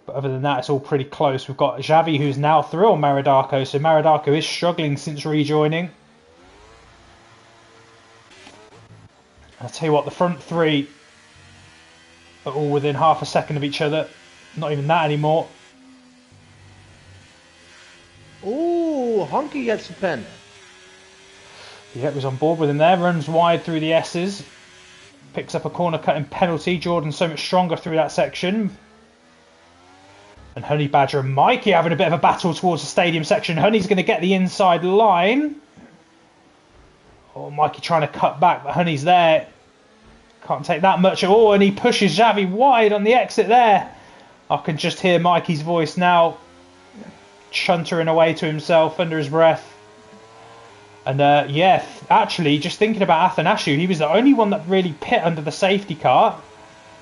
But other than that, it's all pretty close. We've got Xavi, who's now through on Maridarko. So Maridarko is struggling since rejoining. I'll tell you what, the front 3 are all within half a second of each other. Not even that anymore. Ooh, Honky gets the pen. Yeah, was on board with him there. Runs wide through the S's. Picks up a corner cutting penalty. Jordan's so much stronger through that section. And Honey Badger and Mikey having a bit of a battle towards the stadium section. Honey's going to get the inside line. Oh, Mikey trying to cut back, but Honey's there. Can't take that much at all, and he pushes Xavi wide on the exit there. I can just hear Mikey's voice now, chuntering away to himself under his breath. And yeah, actually, just thinking about Athanasiu, he was the only one that really pit under the safety car.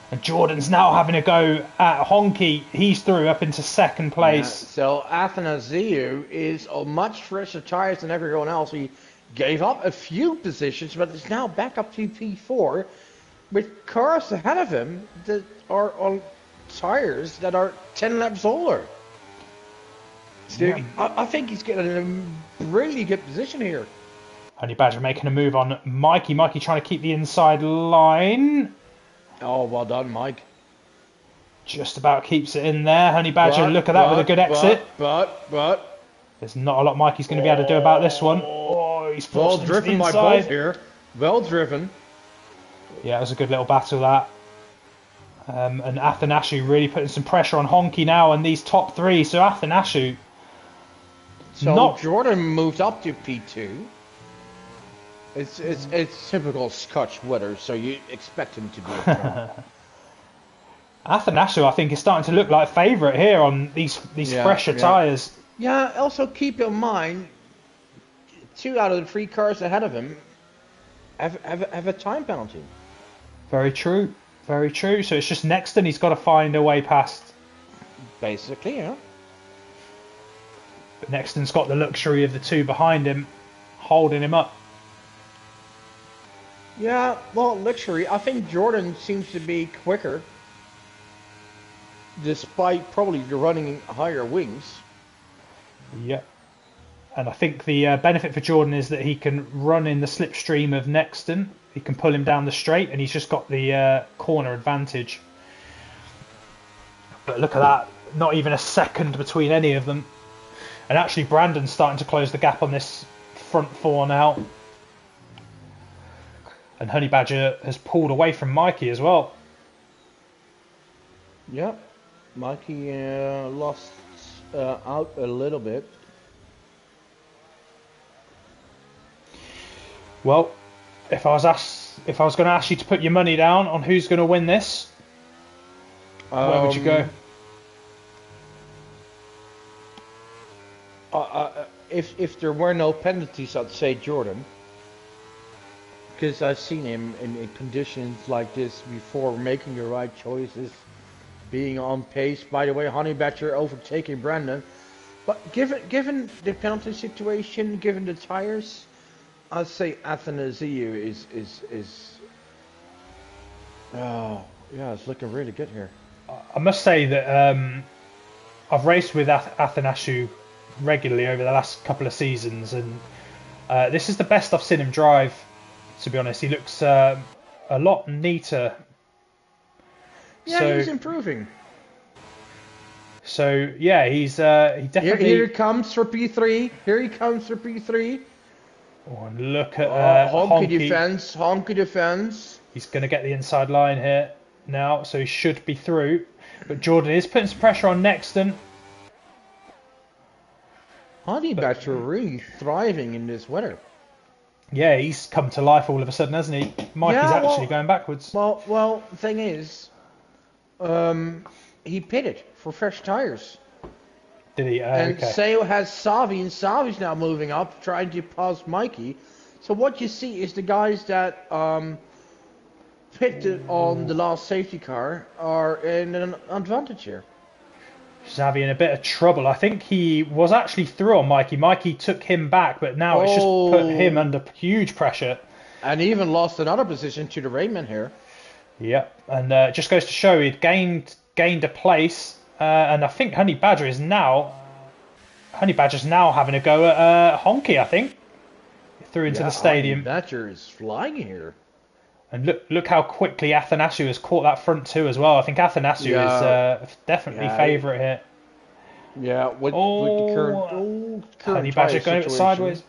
And Jordan's now having a go at Honky. He's through up into 2nd place. Yeah, so Athanasiu is on much fresher tyres than everyone else. He gave up a few positions, but is now back up to P4 with cars ahead of him that are on tyres that are 10 laps older. So yeah. I think he's getting in a really good position here. Honey Badger making a move on Mikey. Mikey trying to keep the inside line. Oh, well done, Mike. Just about keeps it in there. Honey Badger, look at that with a good exit. But. There's not a lot Mikey's going to be able to do about this one. Oh, he's well driven by both here. Well driven. Yeah, it was a good little battle that. And Athanasiu really putting some pressure on Honky now and these top 3. So Athanasiu So Jordan moved up to P2. It's typical Scotch weather, so you expect him to be a top. Athanasiou, I think, is starting to look like favourite here on these fresher tyres. Yeah, also keep in mind, 2 out of the 3 cars ahead of him have a time penalty. Very true. Very true. So it's just Nexton he's got to find a way past. Basically, yeah. But Nexton's got the luxury of the 2 behind him, holding him up. Yeah, well, luxury. I think Jordan seems to be quicker, despite probably running higher wings. Yep. And I think the benefit for Jordan is that he can run in the slipstream of Nexton. He can pull him down the straight, and he's just got the corner advantage. But look at that. Not even a second between any of them. And actually, Brandon's starting to close the gap on this front 4 now. And Honey Badger has pulled away from Mikey as well. Yep. Mikey lost out a little bit. Well, if I was going to ask you to put your money down on who's going to win this, where would you go? If there were no penalties, I'd say Jordan. Because I've seen him in conditions like this before, making the right choices, being on pace. By the way, Honey Badger overtaking Brandon. But given the penalty situation, given the tires, I'd say Athanasiou is oh yeah, it's looking really good here. I must say that I've raced with Athanasiou regularly over the last couple of seasons, and this is the best I've seen him drive. To be honest, he looks a lot neater. Yeah, he's improving. So yeah, he definitely. Here he comes for P3. Here he comes for P3. Oh, and look at Honky defense. Honky defense. He's going to get the inside line here now, so he should be through. But Jordan is putting some pressure on Nexton. Honey Badger really thriving in this weather. Yeah, he's come to life all of a sudden, hasn't he? Mikey's actually going backwards. Well, the thing is, he pitted for fresh tires. Did he? And okay. Seo has Savi, and Savi's now moving up, trying to pass Mikey. So what you see is the guys that pitted on the last safety car are in an advantage here. Xavi in a bit of trouble. I think he was actually through on Mikey. Mikey took him back, but now it's just put him under huge pressure. And even lost another position to the Raymond here. Yep, and just goes to show he'd gained a place, and I think Honey Badger's now having a go at Honky. I think through into the stadium. Honey Badger is flying here. And look how quickly Athanasiou has caught that front 2 as well. I think Athanasiou is definitely favourite here. Yeah, with the current Honey Badger going a bit sideways.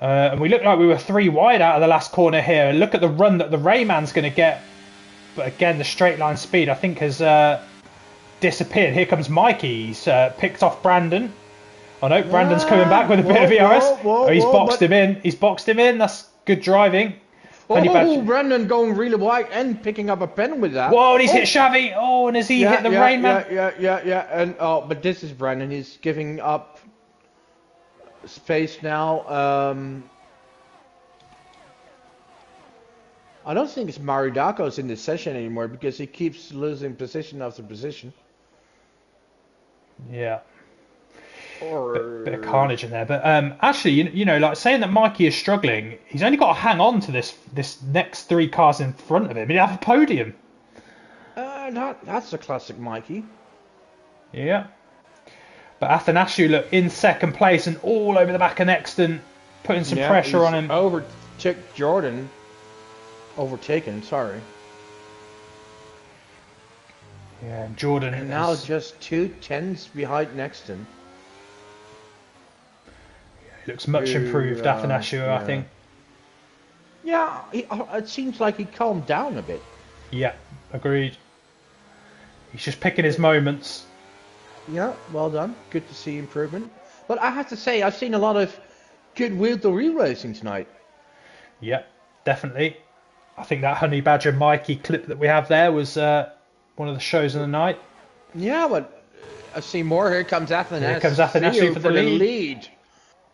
And we look like we were 3 wide out of the last corner here. And look at the run that the Rayman's going to get. But again, the straight line speed I think has disappeared. Here comes Mikey. He's picked off Brandon. Oh no, Brandon's coming back with a bit of ERS. He's boxed him in. He's boxed him in. That's good driving. Brandon going really wide and picking up a pen with that. Whoa, and he's hit Xavi. Oh, and has he hit the Rainman? Yeah. And but this is Brandon. He's giving up space now. I don't think it's Maridako's in this session anymore because he keeps losing position after position. Yeah. Bit of carnage in there, but actually, you know, like saying that Mikey is struggling, he's only got to hang on to this next 3 cars in front of him. He'd have a podium. That's a classic Mikey. Yeah, but Athanasiou look in second place and all over the back of Nexton, putting some pressure on him. Overtook Jordan. Overtaken, sorry. Yeah, and Jordan. And now just 2 tenths behind Nexton. Looks much improved, Athanasiou, I think. Yeah, it seems like he calmed down a bit. Yeah, agreed. He's just picking his moments. Yeah, well done. Good to see improvement. But I have to say, I've seen a lot of good wheel-to-wheel racing tonight. Yep, definitely. I think that Honey Badger Mikey clip that we have there was one of the shows of the night. Yeah, but I see more. Here comes Here comes Athanasiou Athanasiou for the lead.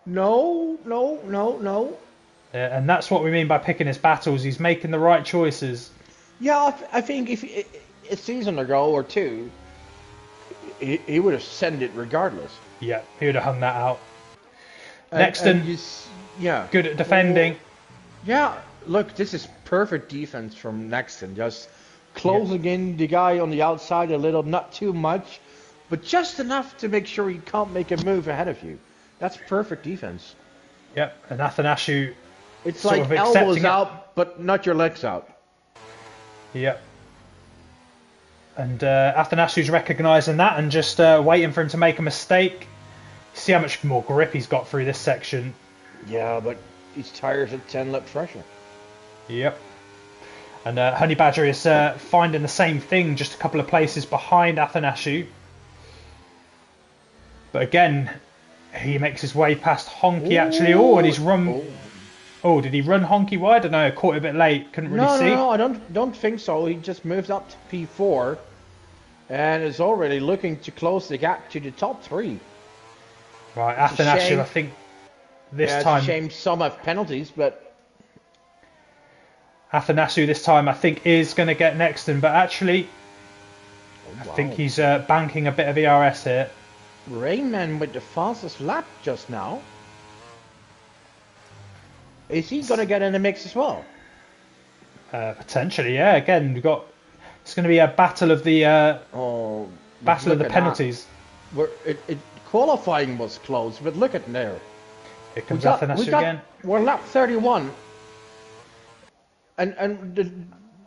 No, no, no, no. And that's what we mean by picking his battles. He's making the right choices. Yeah, I think if a season ago or two, he would have sent it regardless. Yeah, he would have hung that out. Yeah. Good at defending. Yeah, look, this is perfect defense from Nexton. Just closing in the guy on the outside a little, not too much, but just enough to make sure he can't make a move ahead of you. That's perfect defense. Yep, and Athanasiou. It's like elbows out, but not your legs out. Yep. And Athanasiou's recognising that and just waiting for him to make a mistake. See how much more grip he's got through this section. Yeah, but his tires at 10 lap pressure. Yep. And Honey Badger is finding the same thing, just a couple of places behind Athanasiou. But again, he makes his way past Honky actually. Oh, and he's run. Oh, did he run Honky wide? I don't know. Caught it a bit late. Couldn't really see. No, I don't think so. He just moved up to P4 and is already looking to close the gap to the top 3. Right, Athanasiou, I think this time. It's a shame some have penalties, but Athanasiou this time I think is going to get Nexton, but actually I think he's banking a bit of ERS here. Rainman with the fastest lap just now. Is he going to get in the mix as well? Potentially, yeah. Again, it's going to be a battle of the battle of the penalties. Qualifying was close, but look at there. Here comes Athanasiou again. We're lap 31. And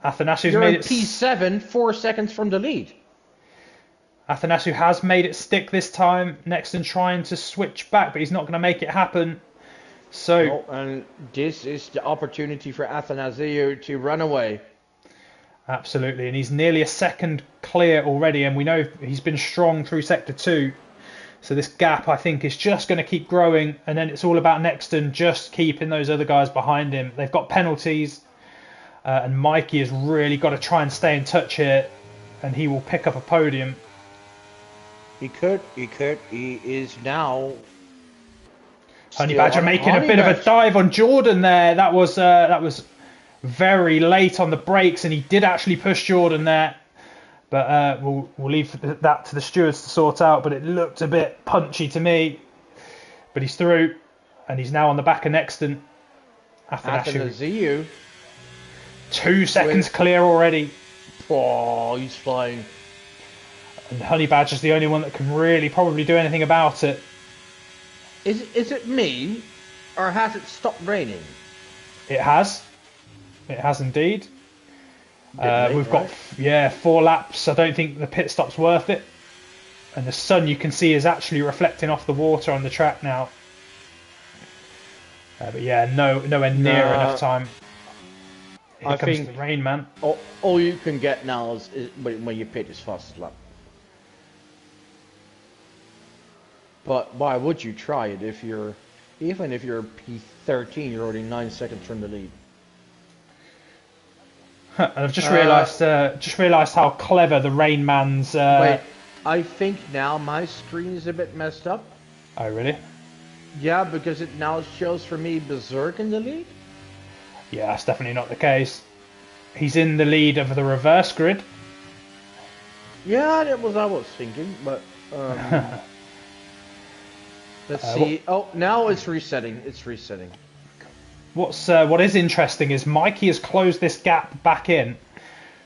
Athanasiou's you're made in it P7, 4 seconds from the lead. Athanasiou has made it stick this time. Nexton trying to switch back, but he's not going to make it happen. So, and this is the opportunity for Athanasiou to run away. Absolutely, and he's nearly a second clear already, and we know he's been strong through Sector 2. So this gap, I think, is just going to keep growing, and then it's all about Nexton just keeping those other guys behind him. They've got penalties, and Mikey has really got to try and stay in touch here, and he will pick up a podium. He could. He is now. Honey Badger making a bit of a dive on Jordan there. That was very late on the brakes, and he did actually push Jordan there. But we'll leave that to the stewards to sort out. But it looked a bit punchy to me. But he's through, and he's now on the back of Nexton. Athanasiou. 2 seconds clear already. Oh, he's flying. And Honey Badger's the only one that can really probably do anything about it. Is it me, or has it stopped raining? It has. It has indeed. We've got 4 laps. I don't think the pit stop's worth it. And the sun, you can see, is actually reflecting off the water on the track now. But yeah, nowhere near enough time. Here comes the rain, man. All you can get now is when you pit is fastest lap. But why would you try it even if you're P13, you're already 9 seconds from the lead. And I've just realised how clever the Rain Man's. Wait, I think now my screen is a bit messed up. Oh really? Yeah, because it now shows for me Berserk in the lead. Yeah, that's definitely not the case. He's in the lead of the reverse grid. Yeah, that was I was thinking, but. Let's see. Now it's resetting. It's resetting. What is interesting is Mikey has closed this gap back in.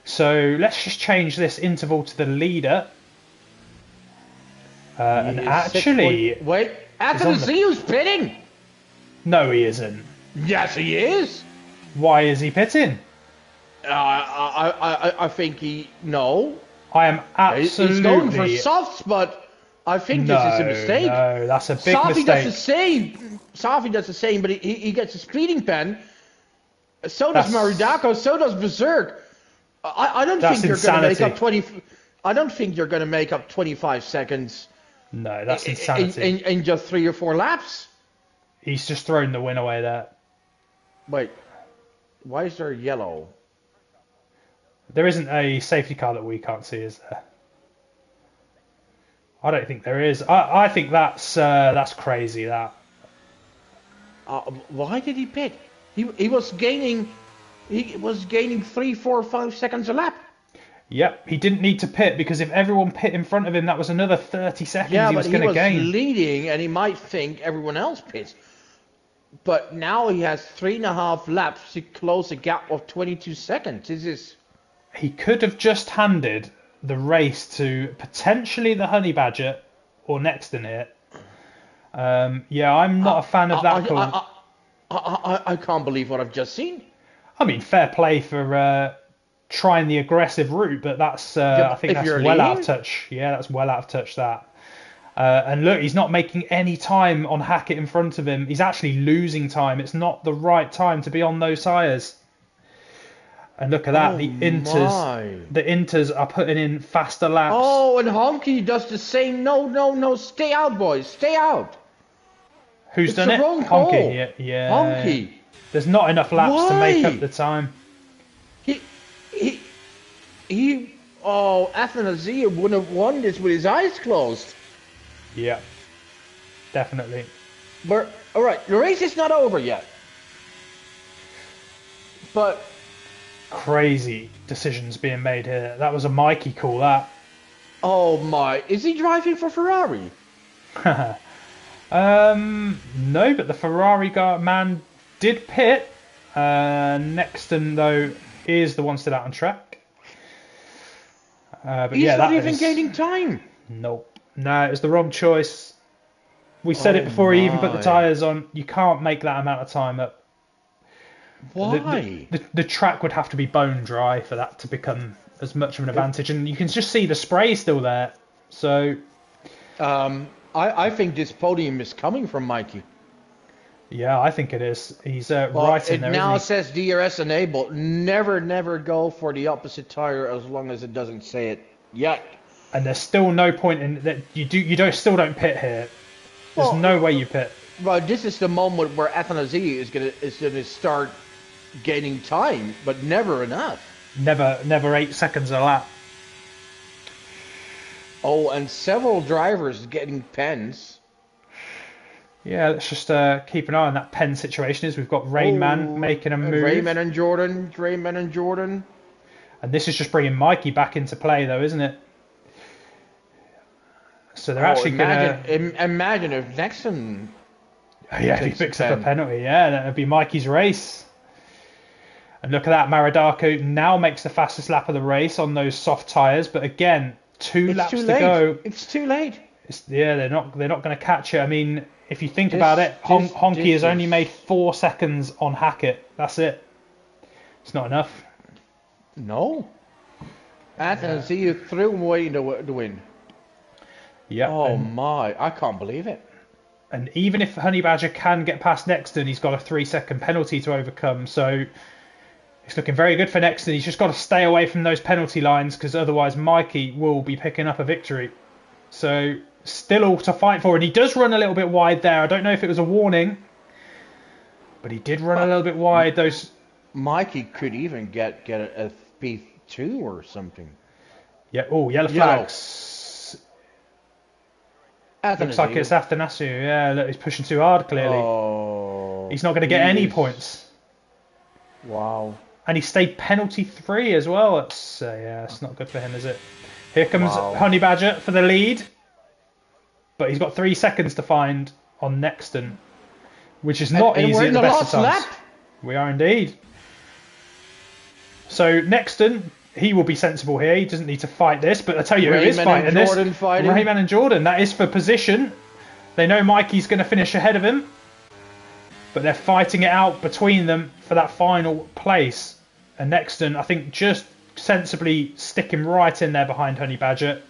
So let's just change this interval to the leader. And actually, wait, Athanasiou's pitting. No, he isn't. Yes, he is. Why is he pitting? I think no. I am absolutely. He's going for softs, but. I think this is a mistake. No, that's a big mistake. Safi does the same, but he gets a speeding pen. So does Maridako. So does Berserk. I don't think you're going to make up 20. I don't think you're going to make up 25 seconds No, that's insanity. In just 3 or 4 laps. He's just thrown the win away there. Wait, why is there yellow? There isn't a safety car that we can't see, is there? I don't think there is. I think that's crazy. That. Why did he pit? He was gaining 3, 4, 5 seconds a lap. Yep, he didn't need to pit because if everyone pit in front of him, that was another 30 seconds Yeah, he was going to gain. He was leading, and he might think everyone else pits. But now he has 3.5 laps to close a gap of 22 seconds. This is. He could have just handed the race to potentially the Honey Badger or Nexton here. Yeah, I'm not a fan of that call. I can't believe what I've just seen. I mean, fair play for trying the aggressive route, but that's I think that's well out of touch. Yeah, that's well out of touch. That. And look, he's not making any time on Hackett in front of him. He's actually losing time. It's not the right time to be on those tyres. And look at that, the Inters are putting in faster laps. Oh, and Honky does the same. No, stay out, boys, stay out. Who's done it? Honky, yeah. Honky. There's not enough laps to make up the time. Athanasiou wouldn't have won this with his eyes closed. Yeah, definitely. But, alright, the race is not over yet. But... Crazy decisions being made here. That was a Mikey call, that. Oh my, is he driving for Ferrari? No, but the Ferrari man did pit. Nexton, though, is the one still out on track. But He's yeah, not even gaining time. Nope. No, it was the wrong choice. We said it before he even put the tyres on. You can't make that amount of time up. Why? The track would have to be bone dry for that to become as much of an advantage. And you can just see the spray still there. So... I think this podium is coming from Mikey. Yeah, I think it is. He's right in there. It now says DRS enabled. Never go for the opposite tire as long as it doesn't say it yet. And there's still no point in that. Still don't pit here. There's no way you pit. Well, this is the moment where Athanasiou is gonna start gaining time, but never enough. Never 8 seconds a lap. Oh, and several drivers getting pens. Yeah, let's just keep an eye on that pen situation. We've got Rainman making a move. Rainman and Jordan. And this is just bringing Mikey back into play, though, isn't it? So they're actually going to... Imagine if Nexon... Yeah, if he picks up a penalty, that would be Mikey's race. And look at that, Maradako now makes the fastest lap of the race on those soft tyres, but again, 2 laps to go. It's too late. They're not going to catch it. I mean, if you think about it, Honky has only made 4 seconds on Hackett. That's it. It's not enough. No. Athanasiou threw away the win. Yeah. Oh my, I can't believe it. And even if Honey Badger can get past Nexton, he's got a 3-second penalty to overcome. So it's looking very good for Nexton. He's just got to stay away from those penalty lines because otherwise Mikey will be picking up a victory. So still all to fight for. And he does run a little bit wide there. I don't know if it was a warning, but he did run a little bit wide. Mikey could even get a P2 or something. Yeah. Oh, yellow flags. Looks like it's Athanasiou. Yeah, look, he's pushing too hard, clearly. Oh, he's not going to get any points. Wow. And he stayed penalty 3 as well. It's not good for him, is it? Here comes Honey Badger for the lead. But he's got 3 seconds to find on Nexton, which is not easy at the best of times. Lap. We are indeed. So Nexton, he will be sensible here. He doesn't need to fight this, but I tell you who is fighting this. Rayman and Jordan. That is for position. They know Mikey's going to finish ahead of him, but they're fighting it out between them for that final place. And Nexton, I think, just sensibly sticking right in there behind Honey Badger.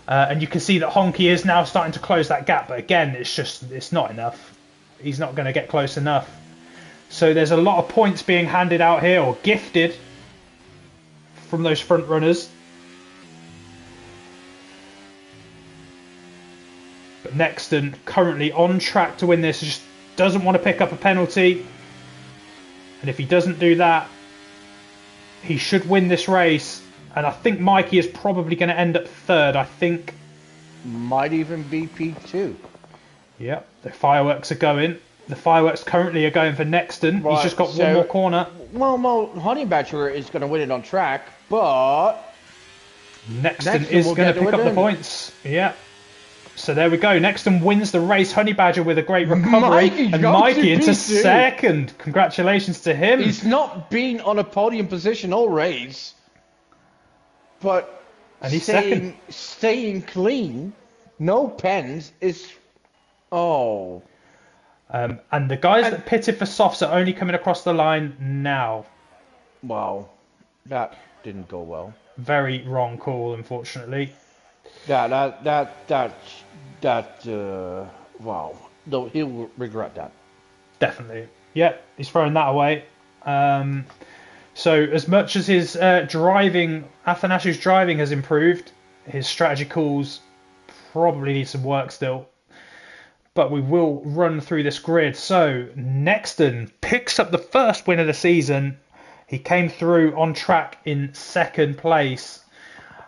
And you can see that Honky is now starting to close that gap, but again, it's not enough. He's not going to get close enough. So there's a lot of points being handed out here, or gifted, from those front runners. But Nexton currently on track to win this, just doesn't want to pick up a penalty. And if he doesn't do that, he should win this race. And I think Mikey is probably going to end up third. I think. Might even be P2. Yep, the fireworks are going. The fireworks currently are going for Nexton. Right, He's just got one more corner. Well, Honey Badger is going to win it on track, but Nexton is going to pick up the points. Yeah. So there we go. Nexton wins the race. Honey Badger with a great recovery. And Mikey into second. Congratulations to him. He's not been on a podium position all race, but and he's staying clean, no pens is... Oh. And the guys that pitted for softs are only coming across the line now. Wow. That didn't go well. Very wrong call, unfortunately. Wow. No, he'll regret that. Definitely. Yep, he's throwing that away. So as much as his Athanasiu's driving has improved, his strategy calls probably need some work still. But we will run through this grid. So Nexton picks up the first win of the season. He came through on track in second place.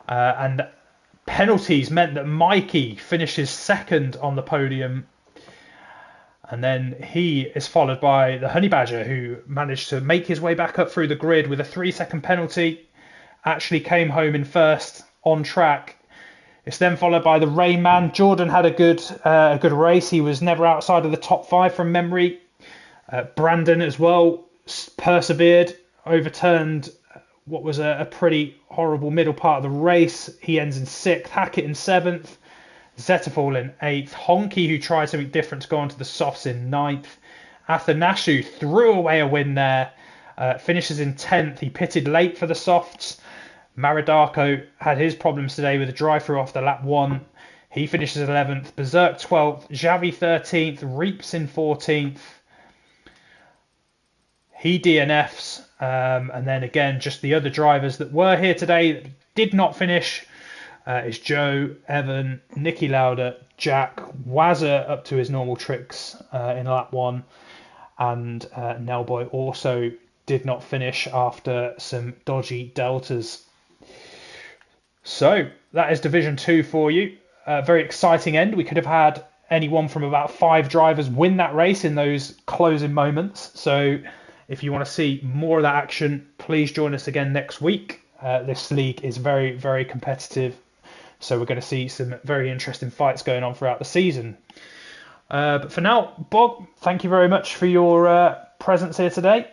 And penalties meant that Mikey finishes second on the podium. And then he is followed by the Honey Badger, who managed to make his way back up through the grid with a 3-second penalty. Actually came home in first on track. It's then followed by the Rain Man. Jordan had a good race. He was never outside of the top 5 from memory. Brandon as well persevered, overturned what was a pretty horrible middle part of the race. He ends in 6th, Hackett in 7th, Zetterfall in 8th, Honky, who tried something different to go onto the softs, in 9th. Athanasiu threw away a win there, finishes in 10th. He pitted late for the softs. Maridarko had his problems today with a drive-through after lap 1. He finishes 11th. Berserk 12th. Xavi 13th. Reaps in 14th. He DNFs. And then again, just the other drivers that were here today that did not finish is Joe, Evan, Nicky Lauda, Jack, Wazza up to his normal tricks in lap 1. And Nellboy also did not finish after some dodgy deltas. So that is Division 2 for you. Very exciting end. We could have had anyone from about 5 drivers win that race in those closing moments. So if you want to see more of that action, please join us again next week. This league is very, very competitive. So we're going to see some very interesting fights going on throughout the season. But for now, Bob, thank you very much for your presence here today.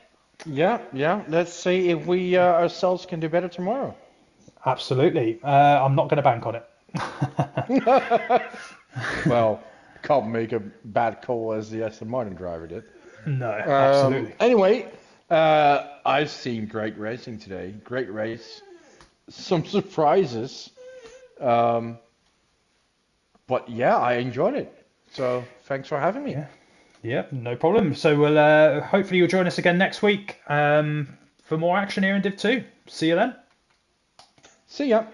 Yeah. Let's see if we ourselves can do better tomorrow. Absolutely. I'm not going to bank on it. Well, can't make a bad call as the Aston Martin driver did. No, absolutely. Anyway, I've seen great racing today. Great race. Some surprises. But yeah, I enjoyed it. So thanks for having me. Yeah, no problem. So we'll hopefully you'll join us again next week for more action here in Div 2. See you then. See ya.